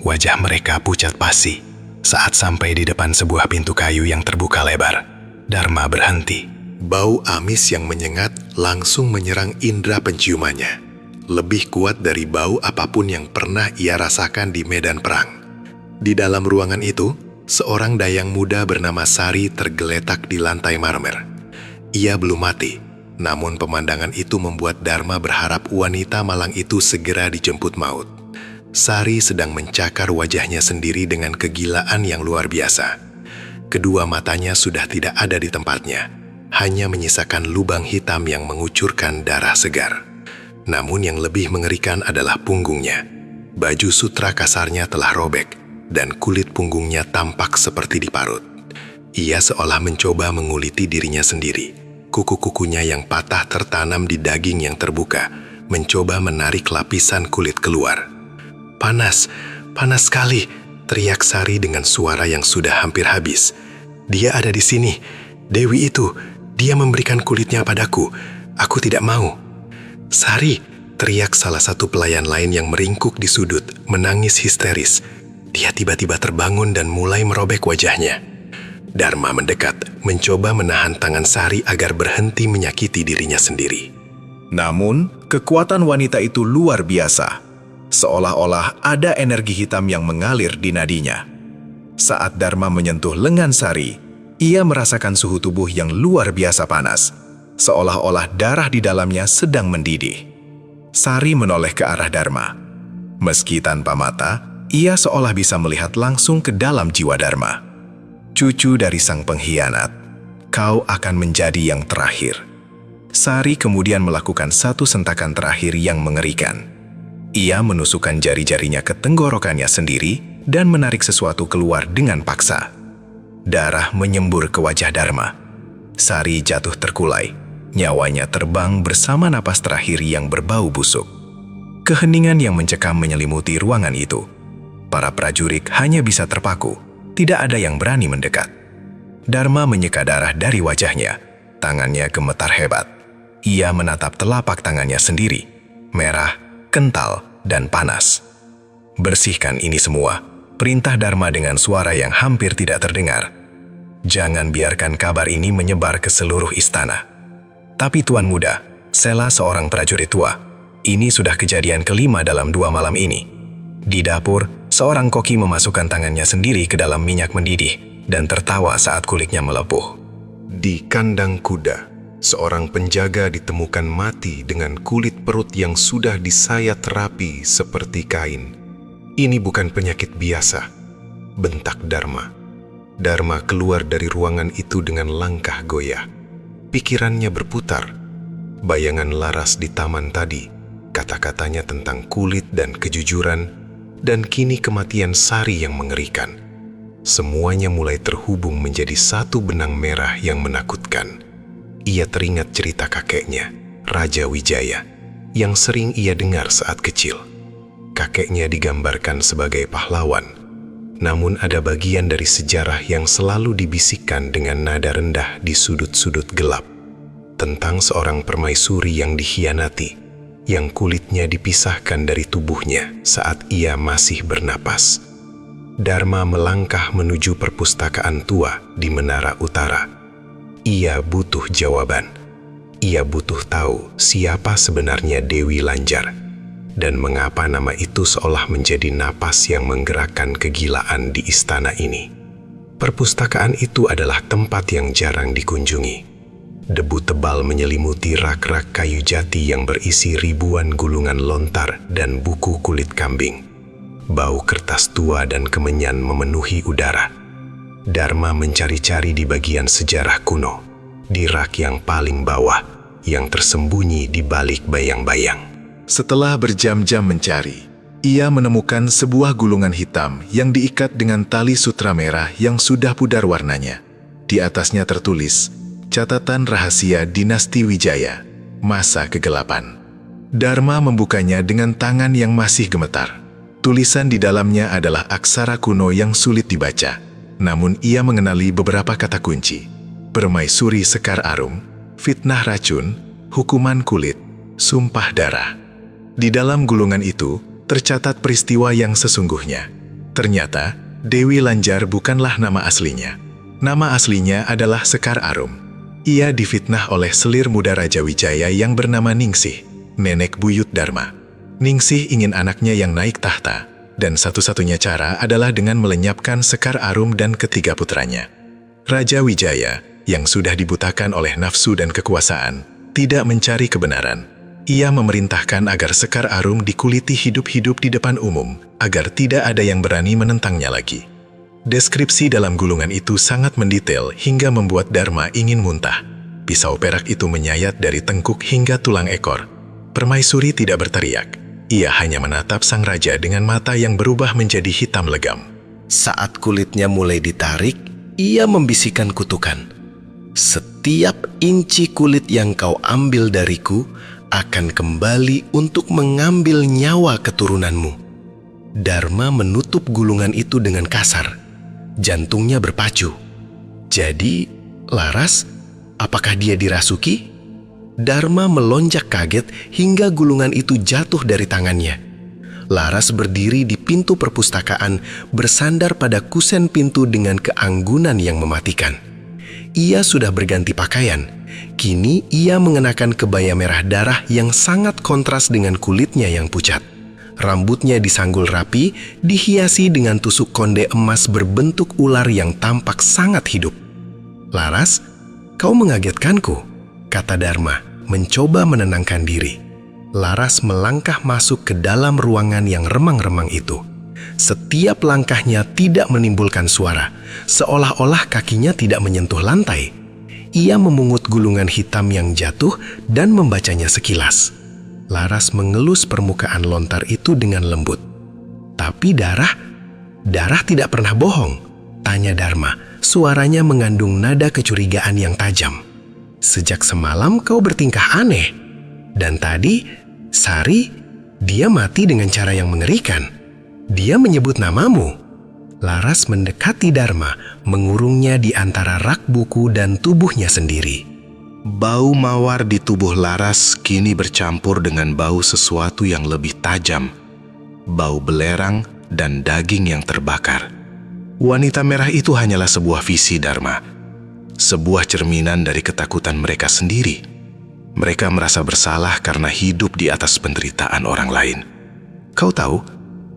[SPEAKER 3] Wajah mereka pucat pasi. Saat sampai di depan sebuah pintu kayu yang terbuka lebar, Dharma berhenti.
[SPEAKER 1] Bau amis yang menyengat langsung menyerang indera penciumannya. Lebih kuat dari bau apapun yang pernah ia rasakan di medan perang. Di dalam ruangan itu, seorang dayang muda bernama Sari tergeletak di lantai marmer. Ia belum mati, namun pemandangan itu membuat Dharma berharap wanita malang itu segera dijemput maut. Sari sedang mencakar wajahnya sendiri dengan kegilaan yang luar biasa. Kedua matanya sudah tidak ada di tempatnya, hanya menyisakan lubang hitam yang mengucurkan darah segar. Namun yang lebih mengerikan adalah punggungnya. Baju sutra kasarnya telah robek, dan kulit punggungnya tampak seperti diparut. Ia seolah mencoba menguliti dirinya sendiri. Kuku-kukunya yang patah tertanam di daging yang terbuka, mencoba menarik lapisan kulit keluar. Panas, panas sekali, teriak Sari dengan suara yang sudah hampir habis. Dia ada di sini, Dewi itu, dia memberikan kulitnya padaku. Aku tidak mau. Sari, teriak salah satu pelayan lain yang meringkuk di sudut, menangis histeris. Dia tiba-tiba terbangun dan mulai merobek wajahnya. Dharma mendekat, mencoba menahan tangan Sari agar berhenti menyakiti dirinya sendiri.
[SPEAKER 2] Namun, kekuatan wanita itu luar biasa. Seolah-olah ada energi hitam yang mengalir di nadinya. Saat Dharma menyentuh lengan Sari, ia merasakan suhu tubuh yang luar biasa panas. Seolah-olah darah di dalamnya sedang mendidih. Sari menoleh ke arah Dharma. Meski tanpa mata, ia seolah bisa melihat langsung ke dalam jiwa Dharma. Cucu dari sang pengkhianat, kau akan menjadi yang terakhir. Sari kemudian melakukan satu sentakan terakhir yang mengerikan. Ia menusukkan jari-jarinya ke tenggorokannya sendiri dan menarik sesuatu keluar dengan paksa. Darah menyembur ke wajah Dharma. Sari jatuh terkulai. Nyawanya terbang bersama napas terakhir yang berbau busuk. Keheningan yang mencekam menyelimuti ruangan itu. Para prajurit hanya bisa terpaku, tidak ada yang berani mendekat. Dharma menyeka darah dari wajahnya, tangannya gemetar hebat. Ia menatap telapak tangannya sendiri, merah, kental, dan panas. Bersihkan ini semua, perintah Dharma dengan suara yang hampir tidak terdengar. Jangan biarkan kabar ini menyebar ke seluruh istana. Tapi Tuan Muda, sela seorang prajurit tua, ini sudah kejadian kelima dalam 2 malam ini. Di dapur, seorang koki memasukkan tangannya sendiri ke dalam minyak mendidih dan tertawa saat kulitnya melepuh.
[SPEAKER 1] Di kandang kuda, seorang penjaga ditemukan mati dengan kulit perut yang sudah disayat rapi seperti kain. Ini bukan penyakit biasa, bentak Dharma. Dharma keluar dari ruangan itu dengan langkah goyah. Pikirannya berputar. Bayangan Laras di taman tadi, kata-katanya tentang kulit dan kejujuran, dan kini kematian Sari yang mengerikan. Semuanya mulai terhubung menjadi satu benang merah yang menakutkan. Ia teringat cerita kakeknya, Raja Wijaya, yang sering ia dengar saat kecil. Kakeknya digambarkan sebagai pahlawan,
[SPEAKER 2] Namun ada bagian dari sejarah yang selalu dibisikkan dengan nada rendah di sudut-sudut gelap, tentang seorang permaisuri yang dikhianati, yang kulitnya dipisahkan dari tubuhnya saat ia masih bernapas. Dharma melangkah menuju perpustakaan tua di Menara Utara. Ia butuh jawaban. Ia butuh tahu siapa sebenarnya Dewi Lanjar, dan mengapa nama itu seolah menjadi napas yang menggerakkan kegilaan di istana ini. Perpustakaan itu adalah tempat yang jarang dikunjungi. Debu tebal menyelimuti rak-rak kayu jati yang berisi ribuan gulungan lontar dan buku kulit kambing. Bau kertas tua dan kemenyan memenuhi udara. Dharma mencari-cari di bagian sejarah kuno, di rak yang paling bawah, yang tersembunyi di balik bayang-bayang.
[SPEAKER 1] Setelah berjam-jam mencari, ia menemukan sebuah gulungan hitam yang diikat dengan tali sutra merah yang sudah pudar warnanya. Di atasnya tertulis, Catatan Rahasia Dinasti Wijaya, Masa Kegelapan. Dharma membukanya dengan tangan yang masih gemetar. Tulisan di dalamnya adalah aksara kuno yang sulit dibaca, namun ia mengenali beberapa kata kunci: permaisuri Sekar Arum, fitnah racun, hukuman kulit, sumpah darah. Di dalam gulungan itu tercatat peristiwa yang sesungguhnya. Ternyata Dewi Lanjar bukanlah nama aslinya. Nama aslinya adalah Sekar Arum. Ia difitnah oleh selir muda Raja Wijaya yang bernama Ningsih, nenek buyut Dharma. Ningsih ingin anaknya yang naik tahta, dan satu-satunya cara adalah dengan melenyapkan Sekar Arum dan ketiga putranya. Raja Wijaya, yang sudah dibutakan oleh nafsu dan kekuasaan, tidak mencari kebenaran. Ia memerintahkan agar Sekar Arum dikuliti hidup-hidup di depan umum, agar tidak ada yang berani menentangnya lagi. Deskripsi dalam gulungan itu sangat mendetail hingga membuat Dharma ingin muntah. Pisau perak itu menyayat dari tengkuk hingga tulang ekor. Permaisuri tidak berteriak. Ia hanya menatap sang raja dengan mata yang berubah menjadi hitam legam.
[SPEAKER 4] Saat kulitnya mulai ditarik, ia membisikkan kutukan. Setiap inci kulit yang kau ambil dariku akan kembali untuk mengambil nyawa keturunanmu. Dharma menutup gulungan itu dengan kasar. Jantungnya berpacu. Jadi, Laras, apakah dia dirasuki? Dharma melonjak kaget hingga gulungan itu jatuh dari tangannya. Laras berdiri di pintu perpustakaan, bersandar pada kusen pintu dengan keanggunan yang mematikan. Ia sudah berganti pakaian. Kini ia mengenakan kebaya merah darah yang sangat kontras dengan kulitnya yang pucat. Rambutnya disanggul rapi, dihiasi dengan tusuk konde emas berbentuk ular yang tampak sangat hidup. "Laras, kau mengagetkanku," kata Dharma, mencoba menenangkan diri. Laras melangkah masuk ke dalam ruangan yang remang-remang itu. Setiap langkahnya tidak menimbulkan suara, seolah-olah kakinya tidak menyentuh lantai. Ia memungut gulungan hitam yang jatuh dan membacanya sekilas. Laras mengelus permukaan lontar itu dengan lembut. "Tapi darah tidak pernah bohong," tanya Dharma. Suaranya mengandung nada kecurigaan yang tajam. "Sejak semalam kau bertingkah aneh. Dan tadi, Sari, dia mati dengan cara yang mengerikan. Dia menyebut namamu." Laras mendekati Dharma, mengurungnya di antara rak buku dan tubuhnya sendiri.
[SPEAKER 3] Bau mawar di tubuh Laras kini bercampur dengan bau sesuatu yang lebih tajam. Bau belerang dan daging yang terbakar. Wanita merah itu hanyalah sebuah visi Dharma. Sebuah cerminan dari ketakutan mereka sendiri. Mereka merasa bersalah karena hidup di atas penderitaan orang lain. Kau tahu,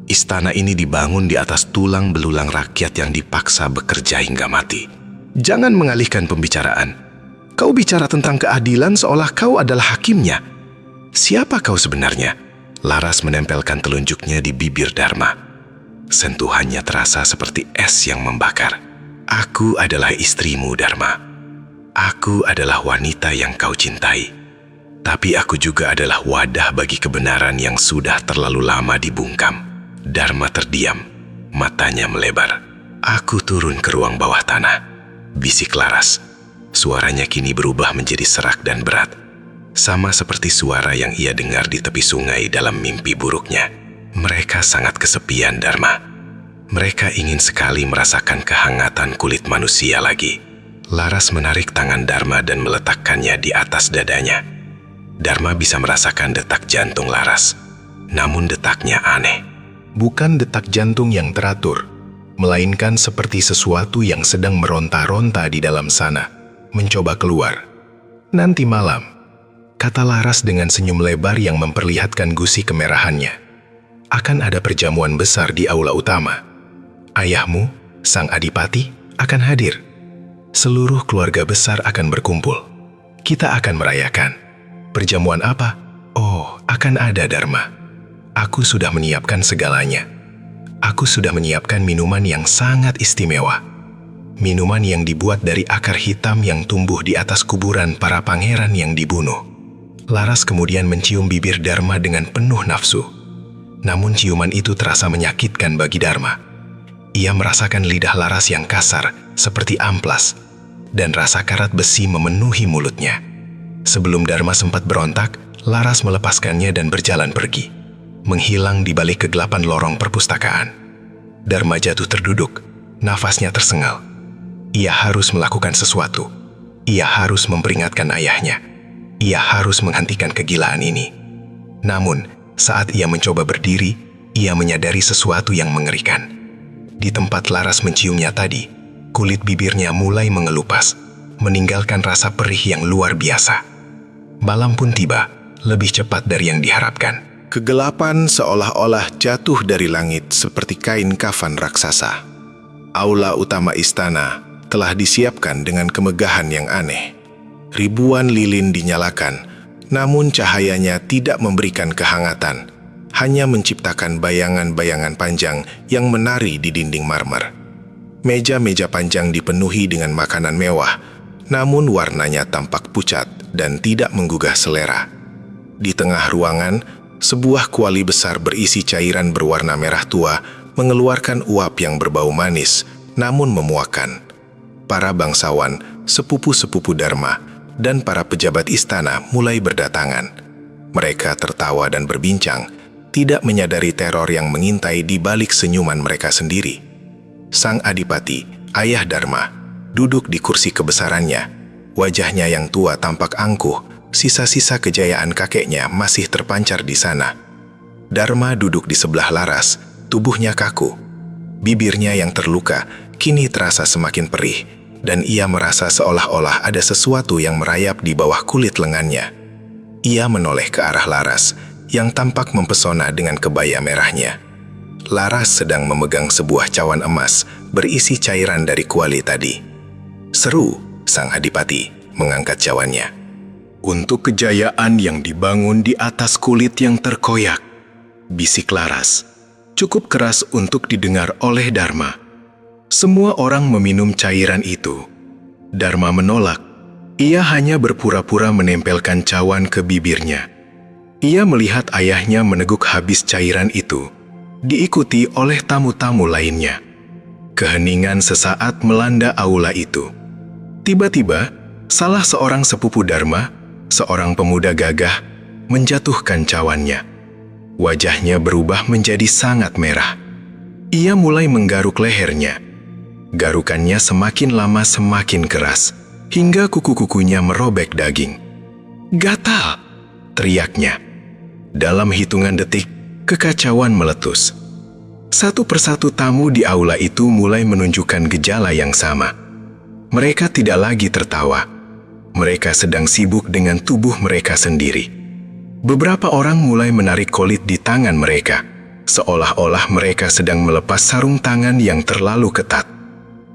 [SPEAKER 3] istana ini dibangun di atas tulang belulang rakyat yang dipaksa bekerja hingga mati. Jangan mengalihkan pembicaraan. Kau bicara tentang keadilan seolah kau adalah hakimnya. Siapa kau sebenarnya? Laras menempelkan telunjuknya di bibir Dharma. Sentuhannya terasa seperti es yang membakar. "Aku adalah istrimu, Dharma. Aku adalah wanita yang kau cintai. Tapi aku juga adalah wadah bagi kebenaran yang sudah terlalu lama dibungkam." Dharma terdiam, matanya melebar. "Aku turun ke ruang bawah tanah," bisik Laras. Suaranya kini berubah menjadi serak dan berat, sama seperti suara yang ia dengar di tepi sungai dalam mimpi buruknya. "Mereka sangat kesepian, Dharma.
[SPEAKER 4] Mereka ingin sekali merasakan kehangatan kulit manusia lagi. Laras menarik tangan Dharma dan meletakkannya di atas dadanya. Dharma bisa merasakan detak jantung Laras, namun detaknya aneh.
[SPEAKER 2] Bukan detak jantung yang teratur, melainkan seperti sesuatu yang sedang meronta-ronta di dalam sana, mencoba keluar. Nanti malam, kata Laras dengan senyum lebar yang memperlihatkan gusi kemerahannya, akan ada perjamuan besar di aula utama. Ayahmu, Sang Adipati, akan hadir. Seluruh keluarga besar akan berkumpul. Kita akan merayakan. Perjamuan apa? Oh, akan ada Dharma. Aku sudah menyiapkan segalanya. Aku sudah menyiapkan minuman yang sangat istimewa. Minuman yang dibuat dari akar hitam yang tumbuh di atas kuburan para pangeran yang dibunuh. Laras kemudian mencium bibir Dharma dengan penuh nafsu. Namun ciuman itu terasa menyakitkan bagi Dharma. Ia merasakan lidah Laras yang kasar, seperti amplas, dan rasa karat besi memenuhi mulutnya. Sebelum Dharma sempat berontak, Laras melepaskannya dan berjalan pergi, menghilang di balik kegelapan lorong perpustakaan. Dharma jatuh terduduk, nafasnya tersengal. Ia harus melakukan sesuatu. Ia harus memperingatkan ayahnya. Ia harus menghentikan kegilaan ini. Namun, saat ia mencoba berdiri, ia menyadari sesuatu yang mengerikan. Di tempat Laras menciumnya tadi, kulit bibirnya mulai mengelupas, meninggalkan rasa perih yang luar biasa. Malam pun tiba, lebih cepat dari yang diharapkan.
[SPEAKER 1] Kegelapan seolah-olah jatuh dari langit seperti kain kafan raksasa. Aula utama istana telah disiapkan dengan kemegahan yang aneh. Ribuan lilin dinyalakan, namun cahayanya tidak memberikan kehangatan, hanya menciptakan bayangan-bayangan panjang yang menari di dinding marmer. Meja-meja panjang dipenuhi dengan makanan mewah, namun warnanya tampak pucat dan tidak menggugah selera. Di tengah ruangan, sebuah kuali besar berisi cairan berwarna merah tua mengeluarkan uap yang berbau manis, namun memuakkan. Para bangsawan, sepupu-sepupu Dharma, dan para pejabat istana mulai berdatangan. Mereka tertawa dan berbincang, tidak menyadari teror yang mengintai di balik senyuman mereka sendiri. Sang Adipati, ayah Dharma, duduk di kursi kebesarannya. Wajahnya yang tua tampak angkuh, sisa-sisa kejayaan kakeknya masih terpancar di sana. Dharma duduk di sebelah Laras, tubuhnya kaku. Bibirnya yang terluka kini terasa semakin perih, dan ia merasa seolah-olah ada sesuatu yang merayap di bawah kulit lengannya. Ia menoleh ke arah Laras, yang tampak mempesona dengan kebaya merahnya. Laras sedang memegang sebuah cawan emas berisi cairan dari kuali tadi. Seru, Sang Adipati mengangkat cawannya.
[SPEAKER 2] Untuk kejayaan yang dibangun di atas kulit yang terkoyak, bisik Laras, cukup keras untuk didengar oleh Dharma. Semua orang meminum cairan itu. Dharma menolak. Ia hanya berpura-pura menempelkan cawan ke bibirnya. Ia melihat ayahnya meneguk habis cairan itu, diikuti oleh tamu-tamu lainnya. Keheningan sesaat melanda aula itu. Tiba-tiba, salah seorang sepupu Dharma, seorang pemuda gagah, menjatuhkan cawannya. Wajahnya berubah menjadi sangat merah. Ia mulai menggaruk lehernya. Garukannya semakin lama semakin keras, hingga kuku-kukunya merobek daging. "Gatal!" teriaknya. Dalam hitungan detik, kekacauan meletus. Satu persatu tamu di aula itu mulai menunjukkan gejala yang sama. Mereka tidak lagi tertawa. Mereka sedang sibuk dengan tubuh mereka sendiri. Beberapa orang mulai menarik kolit di tangan mereka, seolah-olah mereka sedang melepas sarung tangan yang terlalu ketat.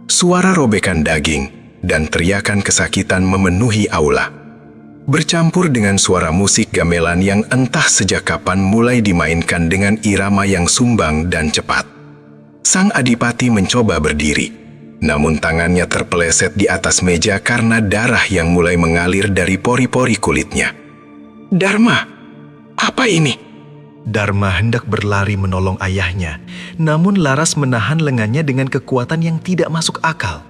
[SPEAKER 2] Suara robekan daging dan teriakan kesakitan memenuhi aula, bercampur dengan suara musik gamelan yang entah sejak kapan mulai dimainkan dengan irama yang sumbang dan cepat. Sang Adipati mencoba berdiri, namun tangannya terpeleset di atas meja karena darah yang mulai mengalir dari pori-pori kulitnya. "Dharma, apa ini?"
[SPEAKER 5] Dharma hendak berlari menolong ayahnya, namun Laras menahan lengannya dengan kekuatan yang tidak masuk akal.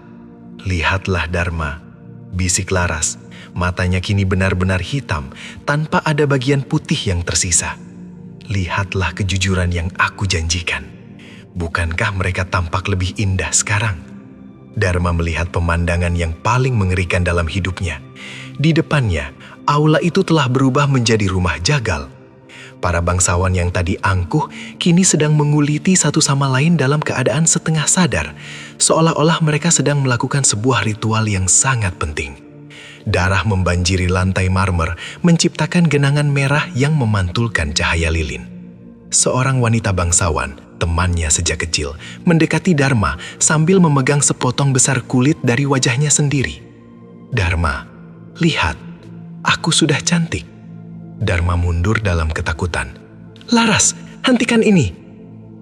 [SPEAKER 5] "Lihatlah Dharma," bisik Laras. Matanya kini benar-benar hitam, tanpa ada bagian putih yang tersisa. "Lihatlah kejujuran yang aku janjikan. Bukankah mereka tampak lebih indah sekarang? Dharma melihat pemandangan yang paling mengerikan dalam hidupnya. Di depannya, aula itu telah berubah menjadi rumah jagal. Para bangsawan yang tadi angkuh kini sedang menguliti satu sama lain dalam keadaan setengah sadar, seolah-olah mereka sedang melakukan sebuah ritual yang sangat penting. Darah membanjiri lantai marmer, menciptakan genangan merah yang memantulkan cahaya lilin. Seorang wanita bangsawan, temannya sejak kecil, mendekati Dharma sambil memegang sepotong besar kulit dari wajahnya sendiri. "Dharma, lihat, aku sudah cantik." Dharma mundur dalam ketakutan. "Laras, hentikan ini!"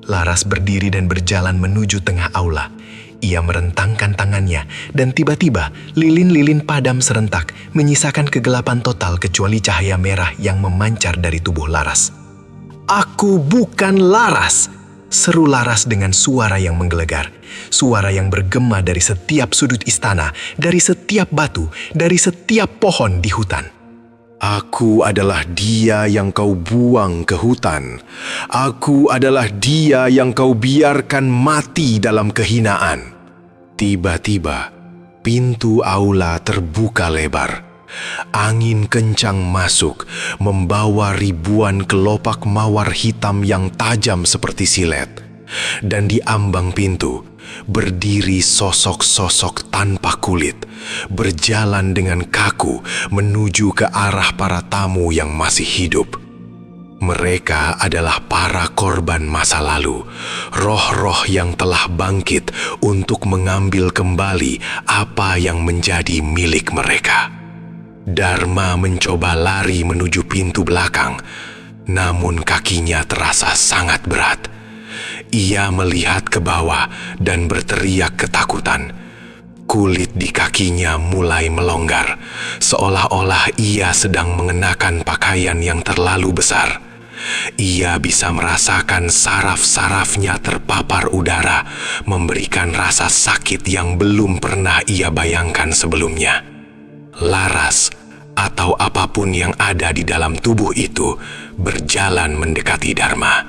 [SPEAKER 5] Laras berdiri dan berjalan menuju tengah aula. Ia merentangkan tangannya dan tiba-tiba lilin-lilin padam serentak, menyisakan kegelapan total kecuali cahaya merah yang memancar dari tubuh Laras. "Aku bukan Laras!" seru Laras dengan suara yang menggelegar. Suara yang bergema dari setiap sudut istana, dari setiap batu, dari setiap pohon di hutan.
[SPEAKER 1] Aku adalah dia yang kau buang ke hutan. Aku adalah dia yang kau biarkan mati dalam kehinaan. Tiba-tiba, pintu aula terbuka lebar. Angin kencang masuk, membawa ribuan kelopak mawar hitam yang tajam seperti silet. Dan di ambang pintu, berdiri sosok-sosok tanpa kulit, berjalan dengan kaku menuju ke arah para tamu yang masih hidup. Mereka adalah para korban masa lalu, roh-roh yang telah bangkit untuk mengambil kembali apa yang menjadi milik mereka. Dharma mencoba lari menuju pintu belakang, namun kakinya terasa sangat berat. Ia melihat ke bawah dan berteriak ketakutan. Kulit di kakinya mulai melonggar, seolah-olah ia sedang mengenakan pakaian yang terlalu besar. Ia bisa merasakan saraf-sarafnya terpapar udara, memberikan rasa sakit yang belum pernah ia bayangkan sebelumnya. Laras, atau apapun yang ada di dalam tubuh itu, berjalan mendekati Dharma.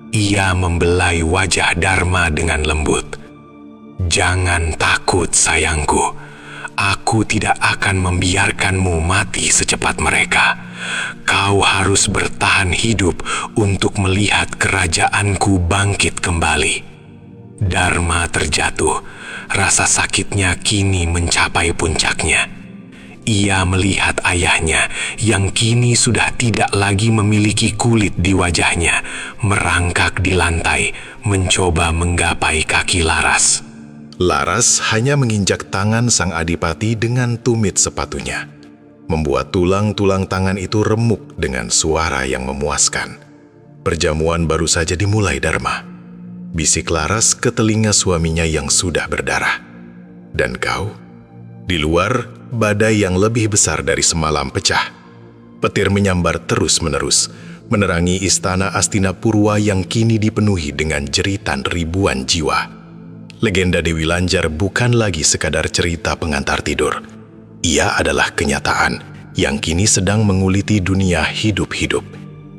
[SPEAKER 1] Ia membelai wajah Dharma dengan lembut. "Jangan takut, sayangku. Aku tidak akan membiarkanmu mati secepat mereka. Kau harus bertahan hidup untuk melihat kerajaanku bangkit kembali." Dharma terjatuh. Rasa sakitnya kini mencapai puncaknya. Ia melihat ayahnya yang kini sudah tidak lagi memiliki kulit di wajahnya, merangkak di lantai, mencoba menggapai kaki Laras.
[SPEAKER 2] Laras hanya menginjak tangan sang adipati dengan tumit sepatunya, membuat tulang-tulang tangan itu remuk dengan suara yang memuaskan. "Perjamuan baru saja dimulai, Dharma," bisik Laras ke telinga suaminya yang sudah berdarah. "Dan kau?" Di luar, badai yang lebih besar dari semalam pecah. Petir menyambar terus-menerus, menerangi istana Astinapurwa yang kini dipenuhi dengan jeritan ribuan jiwa. Legenda Dewi Lanjar bukan lagi sekadar cerita pengantar tidur. Ia adalah kenyataan yang kini sedang menguliti dunia hidup-hidup,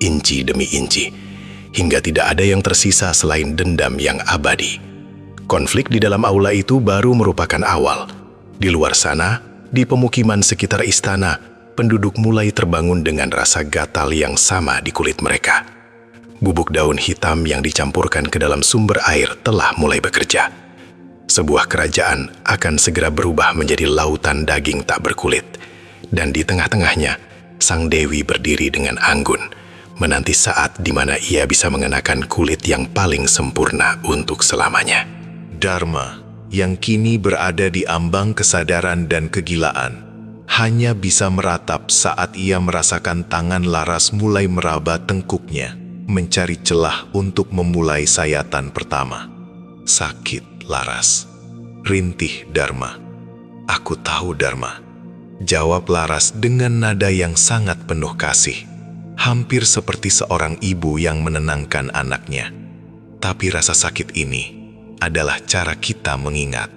[SPEAKER 2] inci demi inci, hingga tidak ada yang tersisa selain dendam yang abadi. Konflik di dalam aula itu baru merupakan awal. Di luar sana, di pemukiman sekitar istana, penduduk mulai terbangun dengan rasa gatal yang sama di kulit mereka. Bubuk daun hitam yang dicampurkan ke dalam sumber air telah mulai bekerja. Sebuah kerajaan akan segera berubah menjadi lautan daging tak berkulit. Dan di tengah-tengahnya, sang dewi berdiri dengan anggun, menanti saat di mana ia bisa mengenakan kulit yang paling sempurna untuk selamanya.
[SPEAKER 1] Dharma, yang kini berada di ambang kesadaran dan kegilaan, hanya bisa meratap saat ia merasakan tangan Laras mulai meraba tengkuknya, mencari celah untuk memulai sayatan pertama. "Sakit, Laras." Rintih Dharma. "Aku tahu, Dharma," jawab Laras dengan nada yang sangat penuh kasih, hampir seperti seorang ibu yang menenangkan anaknya. "Tapi rasa sakit ini adalah cara kita mengingat."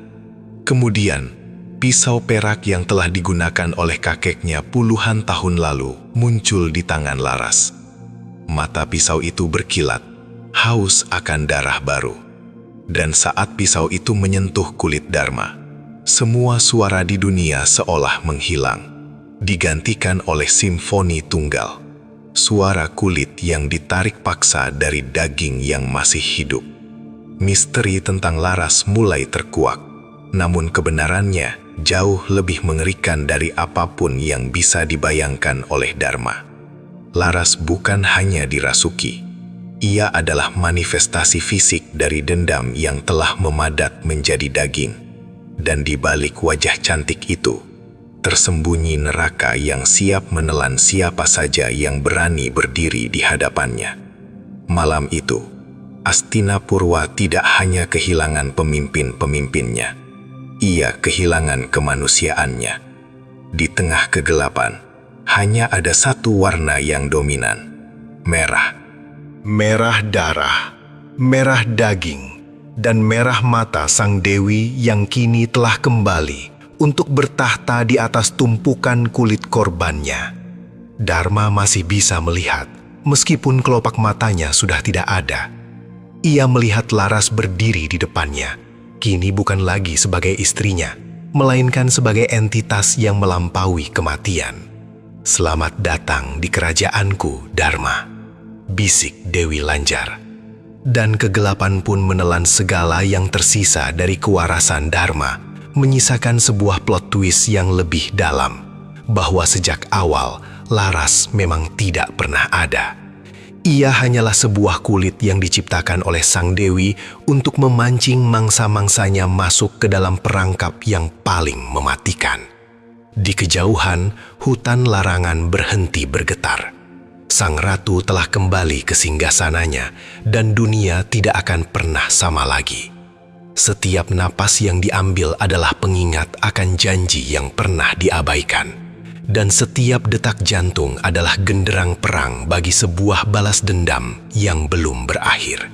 [SPEAKER 1] Kemudian, pisau perak yang telah digunakan oleh kakeknya puluhan tahun lalu muncul di tangan Laras. Mata pisau itu berkilat, haus akan darah baru. Dan saat pisau itu menyentuh kulit Dharma, semua suara di dunia seolah menghilang, digantikan oleh simfoni tunggal, suara kulit yang ditarik paksa dari daging yang masih hidup. Misteri tentang Laras mulai terkuak, namun kebenarannya jauh lebih mengerikan dari apapun yang bisa dibayangkan oleh Dharma. Laras bukan hanya dirasuki, ia adalah manifestasi fisik dari dendam yang telah memadat menjadi daging. Dan di balik wajah cantik itu, tersembunyi neraka yang siap menelan siapa saja yang berani berdiri di hadapannya. Malam itu, Astinapurwa tidak hanya kehilangan pemimpin-pemimpinnya, ia kehilangan kemanusiaannya. Di tengah kegelapan, hanya ada satu warna yang dominan, merah.
[SPEAKER 2] Merah darah, merah daging, dan merah mata sang dewi yang kini telah kembali untuk bertahta di atas tumpukan kulit korbannya. Dharma masih bisa melihat, meskipun kelopak matanya sudah tidak ada. Ia melihat Laras berdiri di depannya, kini bukan lagi sebagai istrinya, melainkan sebagai entitas yang melampaui kematian. "Selamat datang di kerajaanku, Dharma," bisik Dewi Lanjar. Dan kegelapan pun menelan segala yang tersisa dari kewarasan Dharma, menyisakan sebuah plot twist yang lebih dalam, bahwa sejak awal Laras memang tidak pernah ada. Ia hanyalah sebuah kulit yang diciptakan oleh sang dewi untuk memancing mangsa-mangsanya masuk ke dalam perangkap yang paling mematikan. Di kejauhan, hutan larangan berhenti bergetar. Sang ratu telah kembali ke singgasananya dan dunia tidak akan pernah sama lagi. Setiap napas yang diambil adalah pengingat akan janji yang pernah diabaikan. Dan setiap detak jantung adalah genderang perang bagi sebuah balas dendam yang belum berakhir.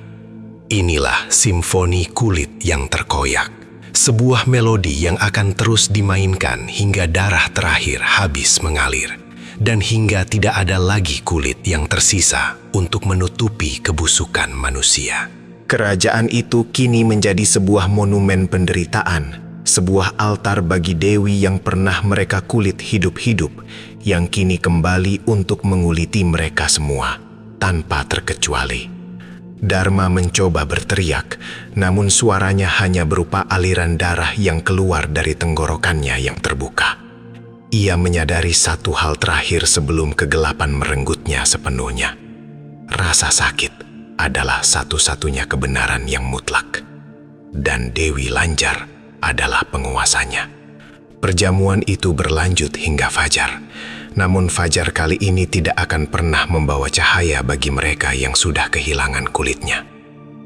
[SPEAKER 2] Inilah simfoni kulit yang terkoyak, sebuah melodi yang akan terus dimainkan hingga darah terakhir habis mengalir, dan hingga tidak ada lagi kulit yang tersisa untuk menutupi kebusukan manusia.
[SPEAKER 3] Kerajaan itu kini menjadi sebuah monumen penderitaan, sebuah altar bagi dewi yang pernah mereka kulit hidup-hidup, yang kini kembali untuk menguliti mereka semua, tanpa terkecuali. Dharma mencoba berteriak, namun suaranya hanya berupa aliran darah yang keluar dari tenggorokannya yang terbuka. Ia menyadari satu hal terakhir sebelum kegelapan merenggutnya sepenuhnya. Rasa sakit adalah satu-satunya kebenaran yang mutlak. Dan Dewi Lanjar adalah penguasanya. Perjamuan itu berlanjut hingga fajar. Namun fajar kali ini tidak akan pernah membawa cahaya bagi mereka yang sudah kehilangan kulitnya.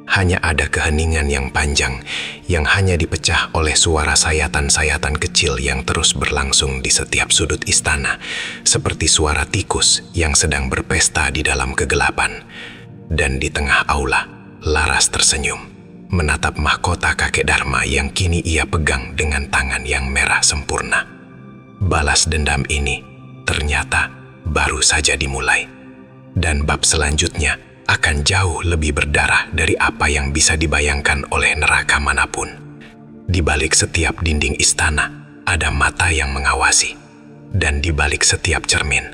[SPEAKER 3] Hanya ada keheningan yang panjang yang hanya dipecah oleh suara sayatan-sayatan kecil yang terus berlangsung di setiap sudut istana, seperti suara tikus yang sedang berpesta di dalam kegelapan. Dan di tengah aula, Laras tersenyum, menatap mahkota kakek Dharma yang kini ia pegang dengan tangan yang merah sempurna. Balas dendam ini ternyata baru saja dimulai, dan bab selanjutnya akan jauh lebih berdarah dari apa yang bisa dibayangkan oleh neraka manapun. Di balik setiap dinding istana ada mata yang mengawasi, dan di balik setiap cermin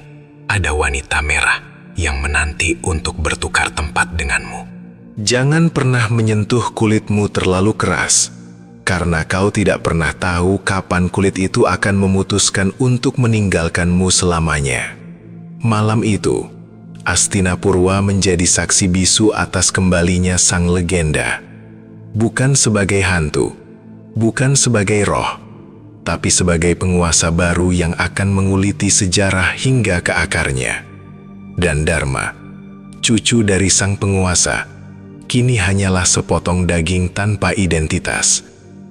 [SPEAKER 3] ada wanita merah yang menanti untuk bertukar tempat denganmu.
[SPEAKER 1] Jangan pernah menyentuh kulitmu terlalu keras, karena kau tidak pernah tahu kapan kulit itu akan memutuskan untuk meninggalkanmu selamanya. Malam itu, Astinapurwa menjadi saksi bisu atas kembalinya sang legenda. Bukan sebagai hantu, bukan sebagai roh, tapi sebagai penguasa baru yang akan menguliti sejarah hingga ke akarnya. Dan Dharma, cucu dari sang penguasa, kini hanyalah sepotong daging tanpa identitas,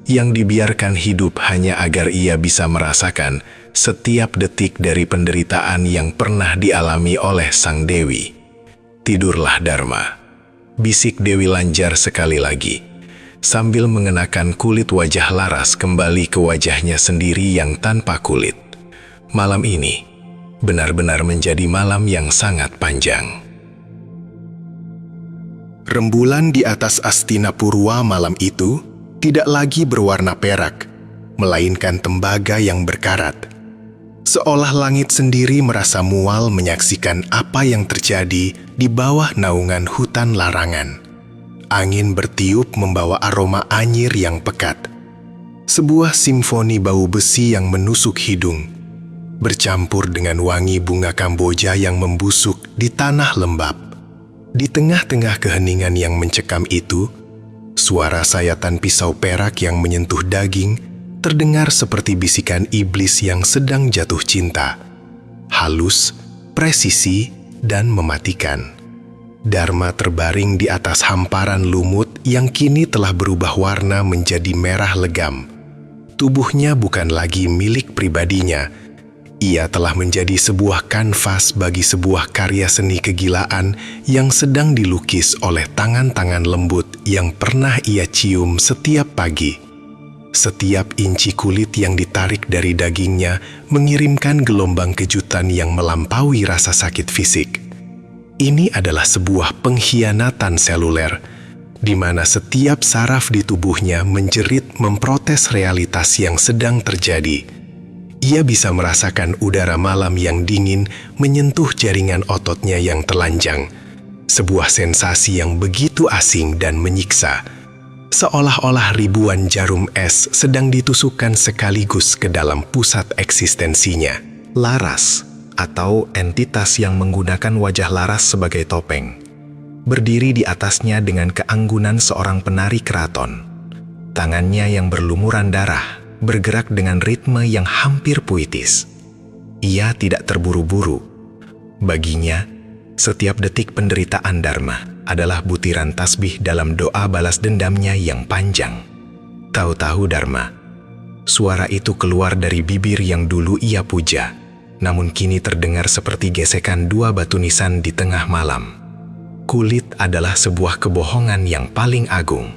[SPEAKER 1] yang dibiarkan hidup hanya agar ia bisa merasakan setiap detik dari penderitaan yang pernah dialami oleh sang dewi. "Tidurlah Dharma," bisik Dewi Lanjar sekali lagi, sambil mengenakan kulit wajah Laras kembali ke wajahnya sendiri yang tanpa kulit. Malam ini benar-benar menjadi malam yang sangat panjang. Rembulan di atas Astinapurwa malam itu tidak lagi berwarna perak, melainkan tembaga yang berkarat. Seolah langit sendiri merasa mual menyaksikan apa yang terjadi di bawah naungan hutan larangan. Angin bertiup membawa aroma anyir yang pekat. Sebuah simfoni bau besi yang menusuk hidung, bercampur dengan wangi bunga Kamboja yang membusuk di tanah lembab. Di tengah-tengah keheningan yang mencekam itu, suara sayatan pisau perak yang menyentuh daging terdengar seperti bisikan iblis yang sedang jatuh cinta. Halus, presisi, dan mematikan. Dharma terbaring di atas hamparan lumut yang kini telah berubah warna menjadi merah legam. Tubuhnya bukan lagi milik pribadinya. Ia telah menjadi sebuah kanvas bagi sebuah karya seni kegilaan yang sedang dilukis oleh tangan-tangan lembut yang pernah ia cium setiap pagi. Setiap inci kulit yang ditarik dari dagingnya mengirimkan gelombang kejutan yang melampaui rasa sakit fisik. Ini adalah sebuah pengkhianatan seluler, di mana setiap saraf di tubuhnya menjerit memprotes realitas yang sedang terjadi. Ia bisa merasakan udara malam yang dingin menyentuh jaringan ototnya yang telanjang. Sebuah sensasi yang begitu asing dan menyiksa, seolah-olah ribuan jarum es sedang ditusukkan sekaligus ke dalam pusat eksistensinya.
[SPEAKER 2] Laras, atau entitas yang menggunakan wajah Laras sebagai topeng, berdiri di atasnya dengan keanggunan seorang penari keraton. Tangannya yang berlumuran darah bergerak dengan ritme yang hampir puitis. Ia tidak terburu-buru. Baginya, setiap detik penderitaan Dharma adalah butiran tasbih dalam doa balas dendamnya yang panjang. Tahu-tahu Dharma, suara itu keluar dari bibir yang dulu ia puja, namun kini terdengar seperti gesekan dua batu nisan di tengah malam. Kulit adalah sebuah kebohongan yang paling agung.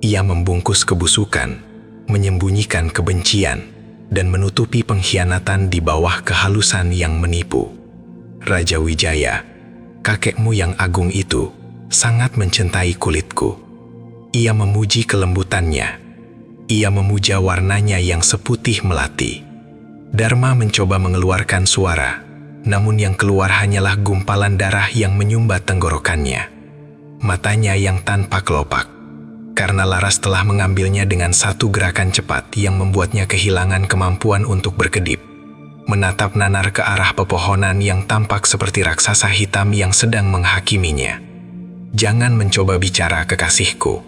[SPEAKER 2] Ia membungkus kebusukan, menyembunyikan kebencian, dan menutupi pengkhianatan di bawah kehalusan yang menipu. Raja Wijaya, kakekmu yang agung itu sangat mencintai kulitku. Ia memuji kelembutannya. Ia memuja warnanya yang seputih melati. Dharma mencoba mengeluarkan suara, namun yang keluar hanyalah gumpalan darah yang menyumbat tenggorokannya. Matanya yang tanpa kelopak, karena Laras telah mengambilnya dengan satu gerakan cepat yang membuatnya kehilangan kemampuan untuk berkedip, menatap nanar ke arah pepohonan yang tampak seperti raksasa hitam yang sedang menghakiminya. "Jangan mencoba bicara, kekasihku,"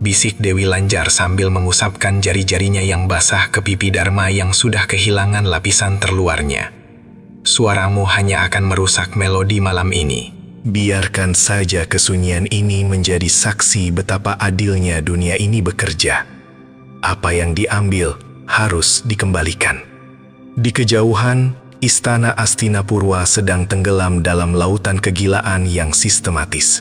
[SPEAKER 2] bisik Dewi Lanjar sambil mengusapkan jari-jarinya yang basah ke pipi Dharma yang sudah kehilangan lapisan terluarnya. "Suaramu hanya akan merusak melodi malam ini."
[SPEAKER 1] Biarkan saja kesunyian ini menjadi saksi betapa adilnya dunia ini bekerja. Apa yang diambil harus dikembalikan. Di kejauhan, istana Astinapurwa sedang tenggelam dalam lautan kegilaan yang sistematis.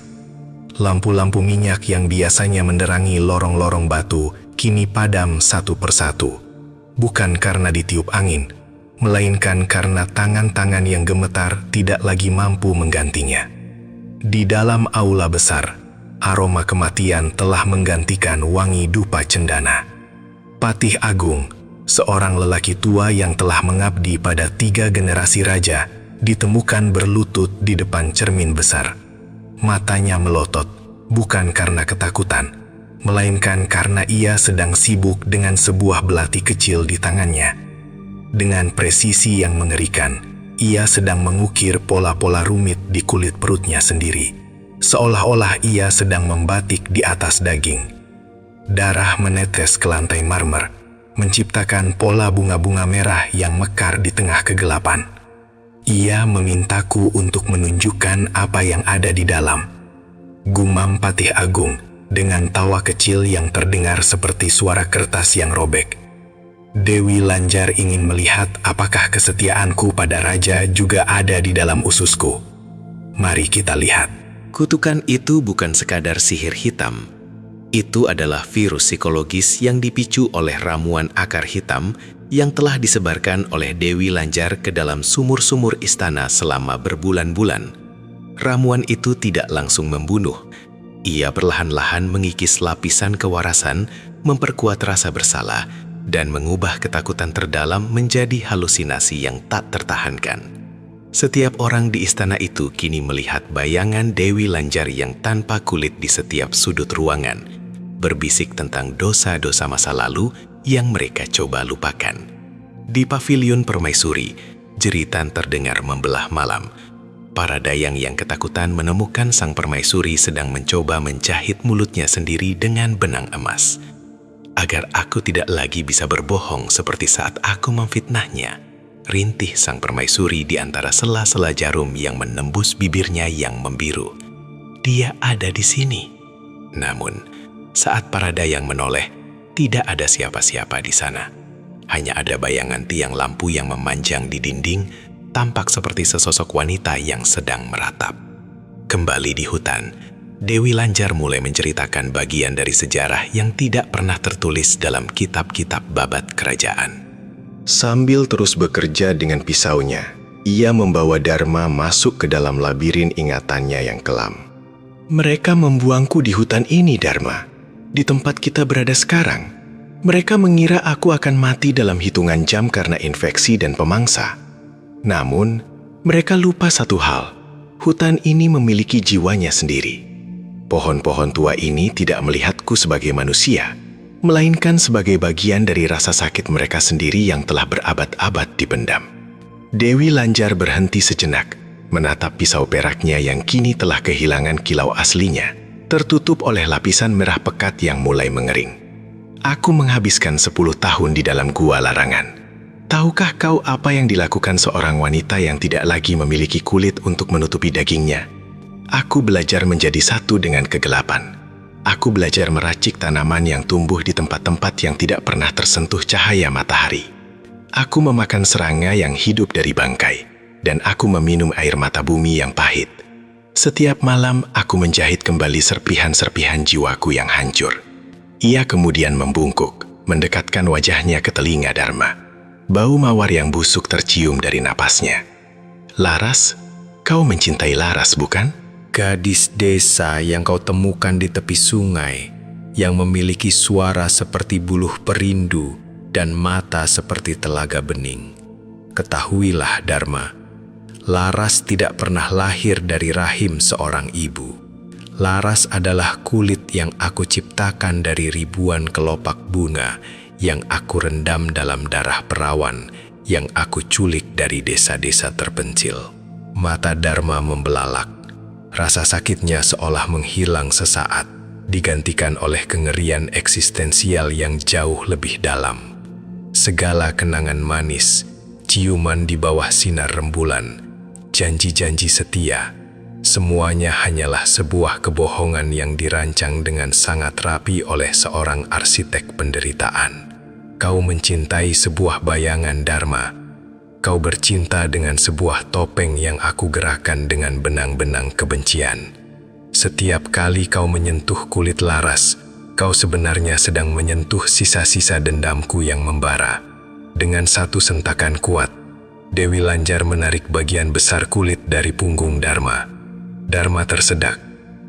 [SPEAKER 1] Lampu-lampu minyak yang biasanya menerangi lorong-lorong batu kini padam satu persatu. Bukan karena ditiup angin, melainkan karena tangan-tangan yang gemetar tidak lagi mampu menggantinya. Di dalam aula besar, aroma kematian telah menggantikan wangi dupa cendana. Patih Agung, seorang lelaki tua yang telah mengabdi pada 3 generasi raja, ditemukan berlutut di depan cermin besar. Matanya melotot, bukan karena ketakutan, melainkan karena ia sedang sibuk dengan sebuah belati kecil di tangannya. Dengan presisi yang mengerikan, ia sedang mengukir pola-pola rumit di kulit perutnya sendiri, seolah-olah ia sedang membatik di atas daging. Darah menetes ke lantai marmer, menciptakan pola bunga-bunga merah yang mekar di tengah kegelapan. Ia memintaku untuk menunjukkan apa yang ada di dalam, gumam Patih Agung dengan tawa kecil yang terdengar seperti suara kertas yang robek. Dewi Lanjar ingin melihat apakah kesetiaanku pada raja juga ada di dalam ususku. Mari kita lihat.
[SPEAKER 4] Kutukan itu bukan sekadar sihir hitam. Itu adalah virus psikologis yang dipicu oleh ramuan akar hitam yang telah disebarkan oleh Dewi Lanjar ke dalam sumur-sumur istana selama berbulan-bulan. Ramuan itu tidak langsung membunuh.
[SPEAKER 2] Ia perlahan-lahan mengikis lapisan kewarasan, memperkuat rasa bersalah, dan mengubah ketakutan terdalam menjadi halusinasi yang tak tertahankan. Setiap orang di istana itu kini melihat bayangan Dewi Lanjar yang tanpa kulit di setiap sudut ruangan, berbisik tentang dosa-dosa masa lalu yang mereka coba lupakan. Di pavilion permaisuri, jeritan terdengar membelah malam. Para dayang yang ketakutan menemukan sang permaisuri sedang mencoba menjahit mulutnya sendiri dengan benang emas. Agar aku tidak lagi bisa berbohong seperti saat aku memfitnahnya, rintih sang permaisuri di antara sela-sela jarum yang menembus bibirnya yang membiru. Dia ada di sini. Namun, saat para dayang menoleh, tidak ada siapa-siapa di sana. Hanya ada bayangan tiang lampu yang memanjang di dinding, tampak seperti sesosok wanita yang sedang meratap. Kembali di hutan, Dewi Lanjar mulai menceritakan bagian dari sejarah yang tidak pernah tertulis dalam kitab-kitab babat kerajaan.
[SPEAKER 1] Sambil terus bekerja dengan pisaunya, ia membawa Dharma masuk ke dalam labirin ingatannya yang kelam.
[SPEAKER 3] Mereka membuangku di hutan ini, Dharma. Di tempat kita berada sekarang. Mereka mengira aku akan mati dalam hitungan jam karena infeksi dan pemangsa. Namun, mereka lupa satu hal. Hutan ini memiliki jiwanya sendiri. Pohon-pohon tua ini tidak melihatku sebagai manusia, melainkan sebagai bagian dari rasa sakit mereka sendiri yang telah berabad-abad dipendam. Dewi Lanjar berhenti sejenak, menatap pisau peraknya yang kini telah kehilangan kilau aslinya, tertutup oleh lapisan merah pekat yang mulai mengering. Aku menghabiskan 10 tahun di dalam gua larangan. Tahukah kau apa yang dilakukan seorang wanita yang tidak lagi memiliki kulit untuk menutupi dagingnya? Aku belajar menjadi satu dengan kegelapan. Aku belajar meracik tanaman yang tumbuh di tempat-tempat yang tidak pernah tersentuh cahaya matahari. Aku memakan serangga yang hidup dari bangkai, dan aku meminum air mata bumi yang pahit. Setiap malam aku menjahit kembali serpihan-serpihan jiwaku yang hancur. Ia kemudian membungkuk, mendekatkan wajahnya ke telinga Dharma. Bau mawar yang busuk tercium dari napasnya. Laras, kau mencintai Laras, bukan?
[SPEAKER 2] Gadis desa yang kau temukan di tepi sungai, yang memiliki suara seperti buluh perindu dan mata seperti telaga bening. Ketahuilah, Dharma, Laras tidak pernah lahir dari rahim seorang ibu. Laras adalah kulit yang aku ciptakan dari ribuan kelopak bunga yang aku rendam dalam darah perawan yang aku culik dari desa-desa terpencil. Mata Dharma membelalak. Rasa sakitnya seolah menghilang sesaat, digantikan oleh kengerian eksistensial yang jauh lebih dalam. Segala kenangan manis, ciuman di bawah sinar rembulan, janji-janji setia, semuanya hanyalah sebuah kebohongan yang dirancang dengan sangat rapi oleh seorang arsitek penderitaan. Kau mencintai sebuah bayangan, Dharma. Kau bercinta dengan sebuah topeng yang aku gerakan dengan benang-benang kebencian. Setiap kali kau menyentuh kulit Laras, kau sebenarnya sedang menyentuh sisa-sisa dendamku yang membara. Dengan satu sentakan kuat, Dewi Lanjar menarik bagian besar kulit dari punggung Dharma. Dharma tersedak,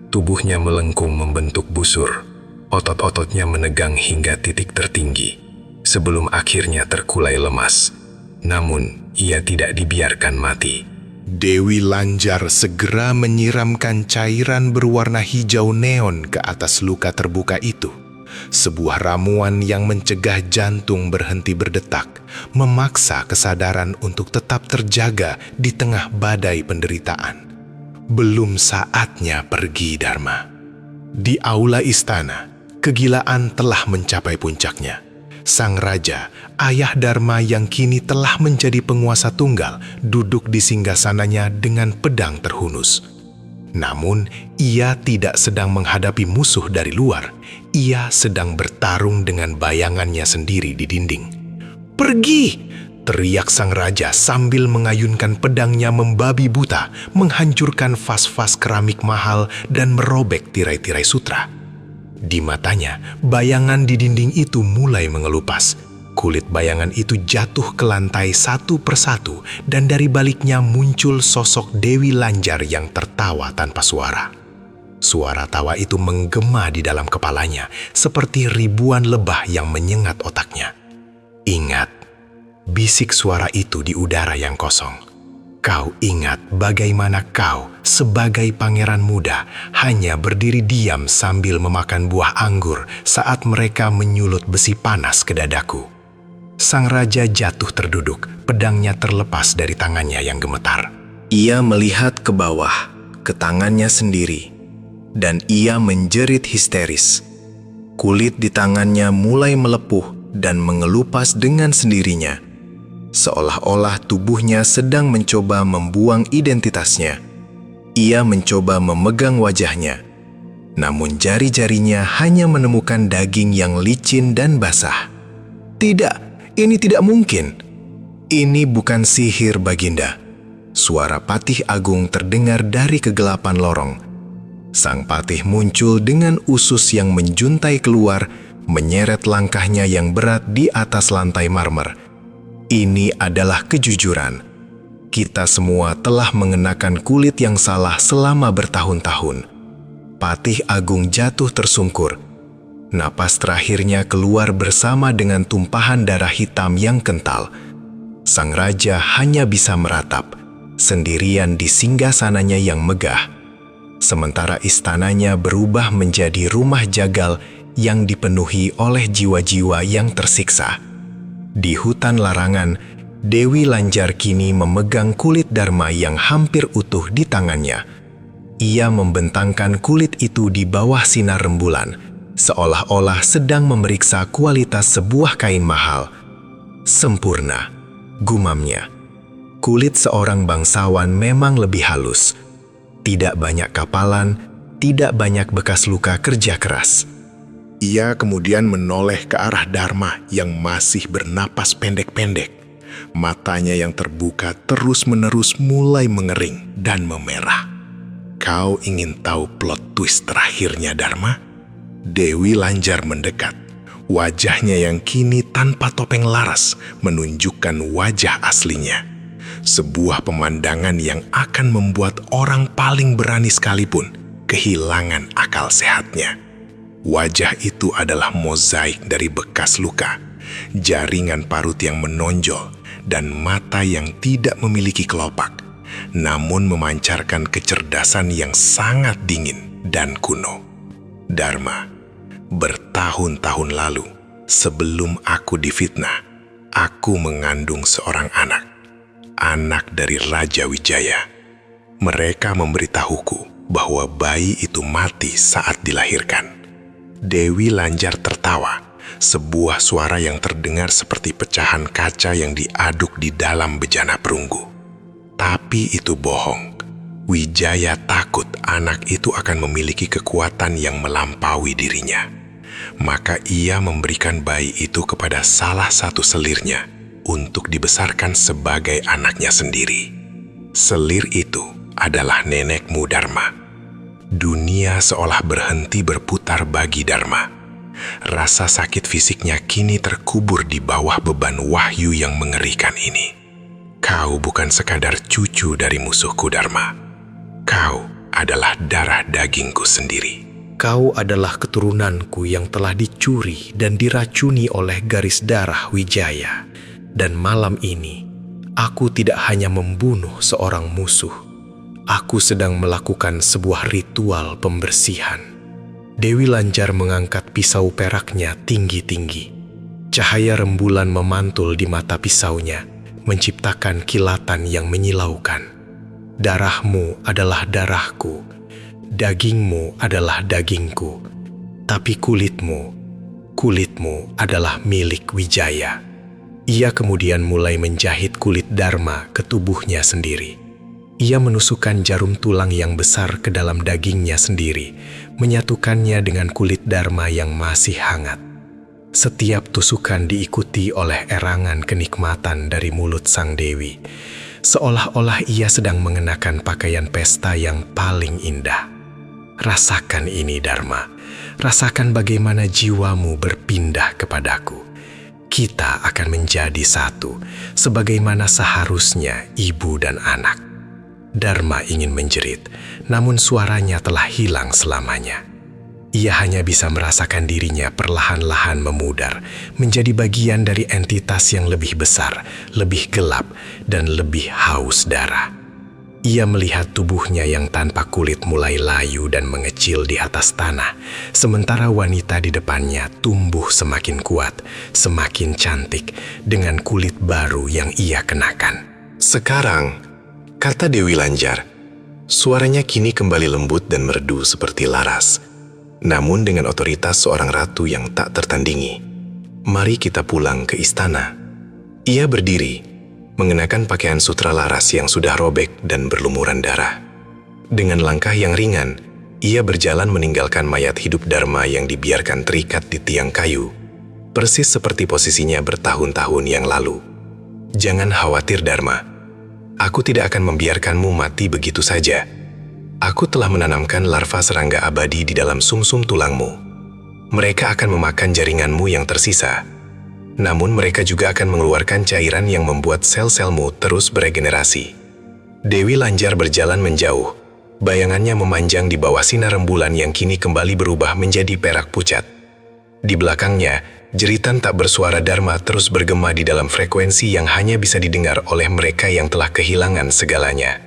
[SPEAKER 2] tubuhnya melengkung membentuk busur, otot-ototnya menegang hingga titik tertinggi, sebelum akhirnya terkulai lemas. Namun, ia tidak dibiarkan mati.
[SPEAKER 1] Dewi Lanjar segera menyiramkan cairan berwarna hijau neon ke atas luka terbuka itu. Sebuah ramuan yang mencegah jantung berhenti berdetak, memaksa kesadaran untuk tetap terjaga di tengah badai penderitaan. Belum saatnya pergi, Dharma. Di aula istana, kegilaan telah mencapai puncaknya. Sang raja, ayah Dharma yang kini telah menjadi penguasa tunggal, duduk di singgasananya dengan pedang terhunus. Namun, ia tidak sedang menghadapi musuh dari luar. Ia sedang bertarung dengan bayangannya sendiri di dinding. "Pergi!" teriak sang raja sambil mengayunkan pedangnya membabi buta, menghancurkan vas-vas keramik mahal dan merobek tirai-tirai sutra. Di matanya, bayangan di dinding itu mulai mengelupas. Kulit bayangan itu jatuh ke lantai satu persatu, dan dari baliknya muncul sosok Dewi Lanjar yang tertawa tanpa suara.
[SPEAKER 2] Suara tawa itu menggema di dalam kepalanya, seperti ribuan lebah yang menyengat otaknya. "Ingat," bisik suara itu di udara yang kosong. "Kau ingat bagaimana kau sebagai pangeran muda hanya berdiri diam sambil memakan buah anggur saat mereka menyulut besi panas ke dadaku." Sang raja jatuh terduduk, pedangnya terlepas dari tangannya yang gemetar.
[SPEAKER 3] Ia melihat ke bawah, ke tangannya sendiri, dan ia menjerit histeris. Kulit di tangannya mulai melepuh dan mengelupas dengan sendirinya, seolah-olah tubuhnya sedang mencoba membuang identitasnya. Ia mencoba memegang wajahnya, namun jari-jarinya hanya menemukan daging yang licin dan basah. "Tidak, ini tidak mungkin. Ini bukan sihir, Baginda." Suara Patih Agung terdengar dari kegelapan lorong. Sang patih muncul dengan usus yang menjuntai keluar, menyeret langkahnya yang berat di atas lantai marmer. "Ini adalah kejujuran. Kita semua telah mengenakan kulit yang salah selama bertahun-tahun." Patih Agung jatuh tersungkur. Napas terakhirnya keluar bersama dengan tumpahan darah hitam yang kental. Sang raja hanya bisa meratap, sendirian di singgasananya yang megah. Sementara istananya berubah menjadi rumah jagal yang dipenuhi oleh jiwa-jiwa yang tersiksa. Di hutan larangan, Dewi Lanjar kini memegang kulit Dharma yang hampir utuh di tangannya. Ia membentangkan kulit itu di bawah sinar rembulan, seolah-olah sedang memeriksa kualitas sebuah kain mahal. "Sempurna," gumamnya. "Kulit seorang bangsawan memang lebih halus. Tidak banyak kapalan, tidak banyak bekas luka kerja keras."
[SPEAKER 1] Ia kemudian menoleh ke arah Dharma yang masih bernapas pendek-pendek. Matanya yang terbuka terus-menerus mulai mengering dan memerah. "Kau ingin tahu plot twist terakhirnya, Dharma?" Dewi Lanjar mendekat. Wajahnya yang kini tanpa topeng laras menunjukkan wajah aslinya. Sebuah pemandangan yang akan membuat orang paling berani sekalipun kehilangan akal sehatnya. Wajah itu adalah mozaik dari bekas luka, jaringan parut yang menonjol, dan mata yang tidak memiliki kelopak, namun memancarkan kecerdasan yang sangat dingin dan kuno. "Dharma, bertahun-tahun lalu, sebelum aku difitnah, aku mengandung seorang anak dari Raja Wijaya. Mereka memberitahuku bahwa bayi itu mati saat dilahirkan." Dewi Lanjar tertawa, sebuah suara yang terdengar seperti pecahan kaca yang diaduk di dalam bejana perunggu. Tapi itu bohong. Wijaya takut anak itu akan memiliki kekuatan yang melampaui dirinya. Maka ia memberikan bayi itu kepada salah satu selirnya untuk dibesarkan sebagai anaknya sendiri. Selir itu adalah nenekmu Dharma. Dunia seolah berhenti berputar bagi Dharma. Rasa sakit fisiknya kini terkubur di bawah beban wahyu yang mengerikan ini. "Kau bukan sekadar cucu dari musuhku, Dharma. Kau adalah darah dagingku sendiri."
[SPEAKER 2] "Kau adalah keturunanku yang telah dicuri dan diracuni oleh garis darah Wijaya. Dan malam ini, aku tidak hanya membunuh seorang musuh. Aku sedang melakukan sebuah ritual pembersihan." Dewi Lanjar mengangkat pisau peraknya tinggi-tinggi. Cahaya rembulan memantul di mata pisaunya, menciptakan kilatan yang menyilaukan. "Darahmu adalah darahku, dagingmu adalah dagingku, tapi kulitmu adalah milik Wijaya." Ia kemudian mulai menjahit kulit Dharma ke tubuhnya sendiri. Ia menusukkan jarum tulang yang besar ke dalam dagingnya sendiri, menyatukannya dengan kulit Dharma yang masih hangat. Setiap tusukan diikuti oleh erangan kenikmatan dari mulut sang dewi, seolah-olah ia sedang mengenakan pakaian pesta yang paling indah. "Rasakan ini, Dharma. Rasakan bagaimana jiwamu berpindah kepadaku. Kita akan menjadi satu, sebagaimana seharusnya ibu dan anak."
[SPEAKER 3] Dharma ingin menjerit, namun suaranya telah hilang selamanya. Ia hanya bisa merasakan dirinya perlahan-lahan memudar, menjadi bagian dari entitas yang lebih besar, lebih gelap, dan lebih haus darah. Ia melihat tubuhnya yang tanpa kulit mulai layu dan mengecil di atas tanah, sementara wanita di depannya tumbuh semakin kuat, semakin cantik, dengan kulit baru yang ia kenakan.
[SPEAKER 1] Sekarang, kata Dewi Lanjar, suaranya kini kembali lembut dan merdu seperti laras, namun dengan otoritas seorang ratu yang tak tertandingi. Mari kita pulang ke istana. Ia berdiri, mengenakan pakaian sutra laras yang sudah robek dan berlumuran darah. Dengan langkah yang ringan, ia berjalan meninggalkan mayat hidup Dharma yang dibiarkan terikat di tiang kayu, persis seperti posisinya bertahun-tahun yang lalu. Jangan khawatir Dharma, aku tidak akan membiarkanmu mati begitu saja. Aku telah menanamkan larva serangga abadi di dalam sumsum tulangmu. Mereka akan memakan jaringanmu yang tersisa. Namun mereka juga akan mengeluarkan cairan yang membuat sel-selmu terus beregenerasi. Dewi Lanjar berjalan menjauh. Bayangannya memanjang di bawah sinar rembulan yang kini kembali berubah menjadi perak pucat. Di belakangnya, jeritan tak bersuara Dharma terus bergema di dalam frekuensi yang hanya bisa didengar oleh mereka yang telah kehilangan segalanya.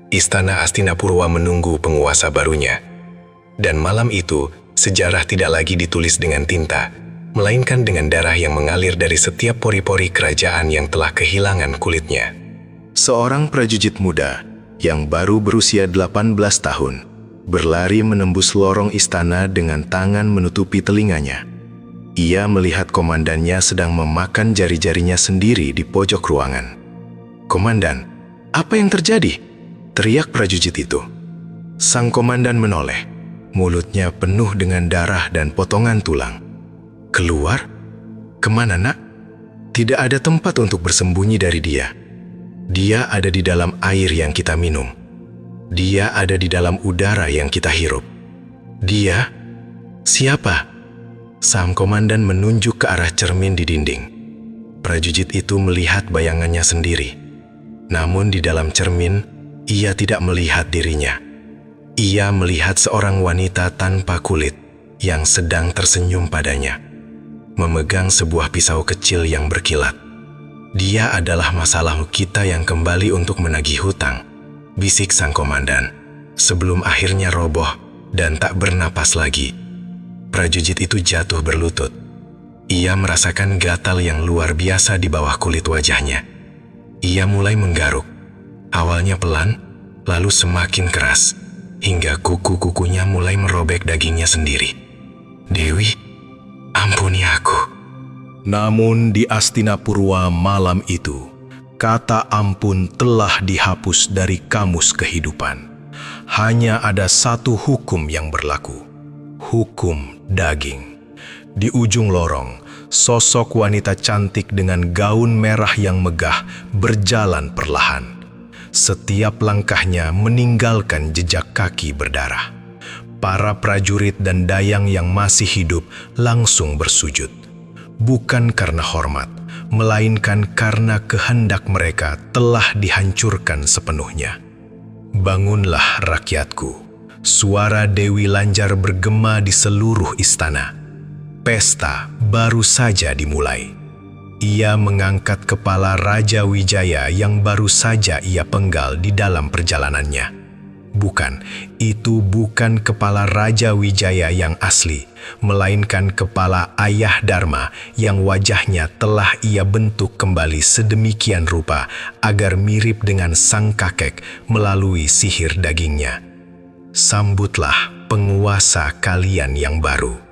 [SPEAKER 1] Istana Astinapurwa menunggu penguasa barunya. Dan malam itu, sejarah tidak lagi ditulis dengan tinta, melainkan dengan darah yang mengalir dari setiap pori-pori kerajaan yang telah kehilangan kulitnya.
[SPEAKER 2] Seorang prajurit muda yang baru berusia 18 tahun berlari menembus lorong istana dengan tangan menutupi telinganya. Ia melihat komandannya sedang memakan jari-jarinya sendiri di pojok ruangan. "Komandan, apa yang terjadi?" teriak prajurit itu. Sang komandan menoleh, mulutnya penuh dengan darah dan potongan tulang. "Keluar? Kemana, nak?" Tidak ada tempat untuk bersembunyi dari dia. Dia ada di dalam air yang kita minum. Dia ada di dalam udara yang kita hirup. Dia? Siapa? Sang komandan menunjuk ke arah cermin di dinding. Prajurit itu melihat bayangannya sendiri. Namun di dalam cermin, ia tidak melihat dirinya. Ia melihat seorang wanita tanpa kulit yang sedang tersenyum padanya, memegang sebuah pisau kecil yang berkilat. "Dia adalah masalah kita yang kembali untuk menagih hutang," bisik sang komandan, sebelum akhirnya roboh dan tak bernapas lagi. Prajurit itu jatuh berlutut. Ia merasakan gatal yang luar biasa di bawah kulit wajahnya. Ia mulai menggaruk. Awalnya pelan, lalu semakin keras, hingga kuku-kukunya mulai merobek dagingnya sendiri. "Dewi, ampuni aku."
[SPEAKER 5] Namun di Astinapurwa malam itu, kata ampun telah dihapus dari kamus kehidupan. Hanya ada satu hukum yang berlaku, hukum daging. Di ujung lorong, sosok wanita cantik dengan gaun merah yang megah berjalan perlahan. Setiap langkahnya meninggalkan jejak kaki berdarah. Para prajurit dan dayang yang masih hidup langsung bersujud. Bukan karena hormat, melainkan karena kehendak mereka telah dihancurkan sepenuhnya. "Bangunlah rakyatku," suara Dewi Lanjar bergema di seluruh istana. Pesta baru saja dimulai. Ia mengangkat kepala Raja Wijaya yang baru saja ia penggal di dalam perjalanannya. Bukan, itu bukan kepala Raja Wijaya yang asli, melainkan kepala ayah Dharma yang wajahnya telah ia bentuk kembali sedemikian rupa agar mirip dengan sang kakek melalui sihir dagingnya. "Sambutlah penguasa kalian yang baru."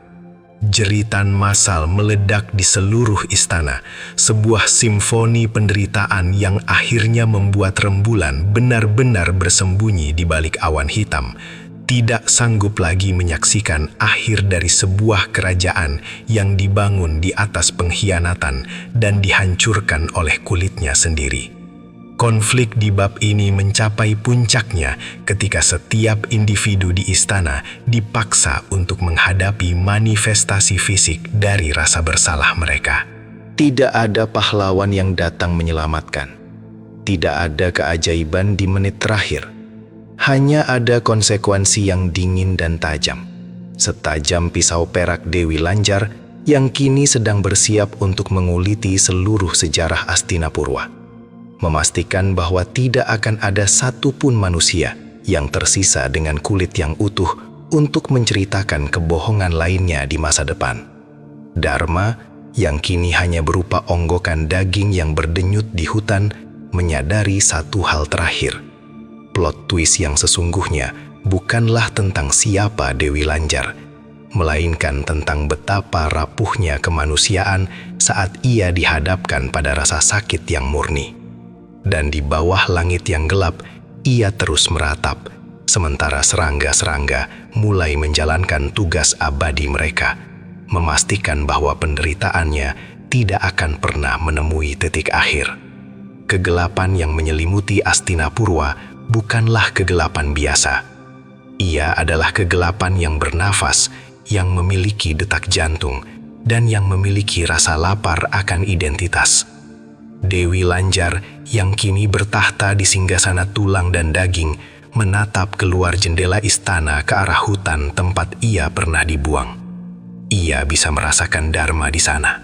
[SPEAKER 5] Jeritan massal meledak di seluruh istana, sebuah simfoni penderitaan yang akhirnya membuat rembulan benar-benar bersembunyi di balik awan hitam, tidak sanggup lagi menyaksikan akhir dari sebuah kerajaan yang dibangun di atas pengkhianatan dan dihancurkan oleh kulitnya sendiri. Konflik di bab ini mencapai puncaknya ketika setiap individu di istana dipaksa untuk menghadapi manifestasi fisik dari rasa bersalah mereka. Tidak ada pahlawan yang datang menyelamatkan.
[SPEAKER 2] Tidak ada keajaiban di menit terakhir. Hanya ada konsekuensi yang dingin dan tajam. Setajam pisau perak Dewi Lanjar yang kini sedang bersiap untuk menguliti seluruh sejarah Astinapurwa. Memastikan bahwa tidak akan ada satupun manusia yang tersisa dengan kulit yang utuh untuk menceritakan kebohongan lainnya di masa depan. Dharma yang kini hanya berupa onggokan daging yang berdenyut di hutan menyadari satu hal terakhir. Plot twist yang sesungguhnya bukanlah tentang siapa Dewi Lanjar, melainkan tentang betapa rapuhnya kemanusiaan saat ia dihadapkan pada rasa sakit yang murni. Dan di bawah langit yang gelap, ia terus meratap, sementara serangga-serangga mulai menjalankan tugas abadi mereka, memastikan bahwa penderitaannya tidak akan pernah menemui titik akhir. Kegelapan yang menyelimuti Astinapurwa bukanlah kegelapan biasa. Ia adalah kegelapan yang bernafas, yang memiliki detak jantung, dan yang memiliki rasa lapar akan identitas. Dewi Lanjar yang kini bertahta di singgasana tulang dan daging menatap keluar jendela istana ke arah hutan tempat ia pernah dibuang. Ia bisa merasakan Dharma di sana.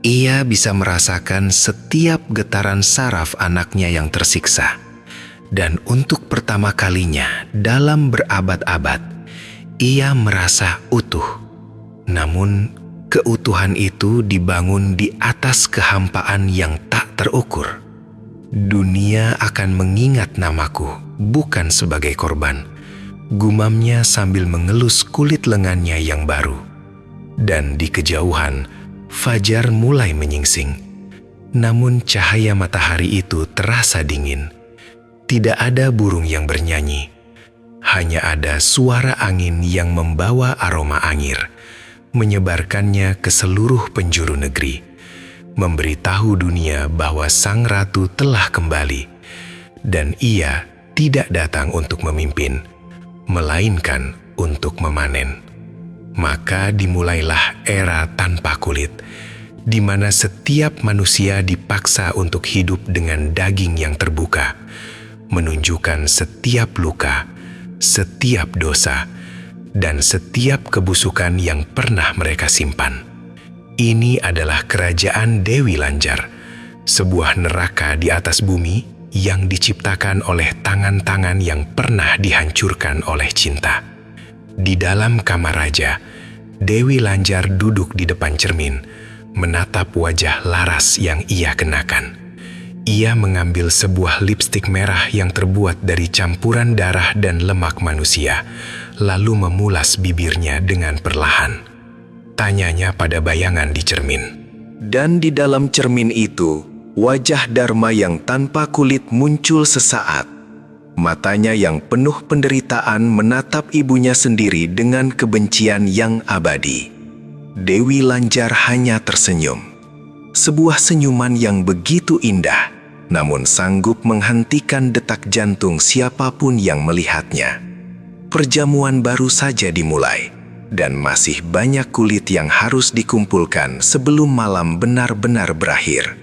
[SPEAKER 4] Ia bisa merasakan setiap getaran saraf anaknya yang tersiksa. Dan untuk pertama kalinya dalam berabad-abad, ia merasa utuh. Namun, keutuhan itu dibangun di atas kehampaan yang tak terukur. Dunia akan mengingat namaku bukan sebagai korban, gumamnya sambil mengelus kulit lengannya yang baru. Dan di kejauhan, fajar mulai menyingsing. Namun cahaya matahari itu terasa dingin. Tidak ada burung yang bernyanyi. Hanya ada suara angin yang membawa aroma angir, menyebarkannya ke seluruh penjuru negeri, memberitahu dunia bahwa sang ratu telah kembali, dan ia tidak datang untuk memimpin, melainkan untuk memanen. Maka dimulailah era tanpa kulit, di mana setiap manusia dipaksa untuk hidup dengan daging yang terbuka, menunjukkan setiap luka, setiap dosa, dan setiap kebusukan yang pernah mereka simpan. Ini adalah kerajaan Dewi Lanjar, sebuah neraka di atas bumi yang diciptakan oleh tangan-tangan yang pernah dihancurkan oleh cinta. Di dalam kamar raja, Dewi Lanjar duduk di depan cermin, menatap wajah laras yang ia kenakan. Ia mengambil sebuah lipstik merah yang terbuat dari campuran darah dan lemak manusia, lalu memulas bibirnya dengan perlahan. Tanyanya pada bayangan di cermin. Dan di dalam cermin itu, wajah Dharma yang tanpa kulit muncul sesaat. Matanya yang penuh penderitaan menatap ibunya sendiri dengan kebencian yang abadi. Dewi Lanjar hanya tersenyum. Sebuah senyuman yang begitu indah, namun sanggup menghentikan detak jantung siapapun yang melihatnya. Perjamuan baru saja dimulai, dan masih banyak kulit yang harus dikumpulkan sebelum malam benar-benar berakhir.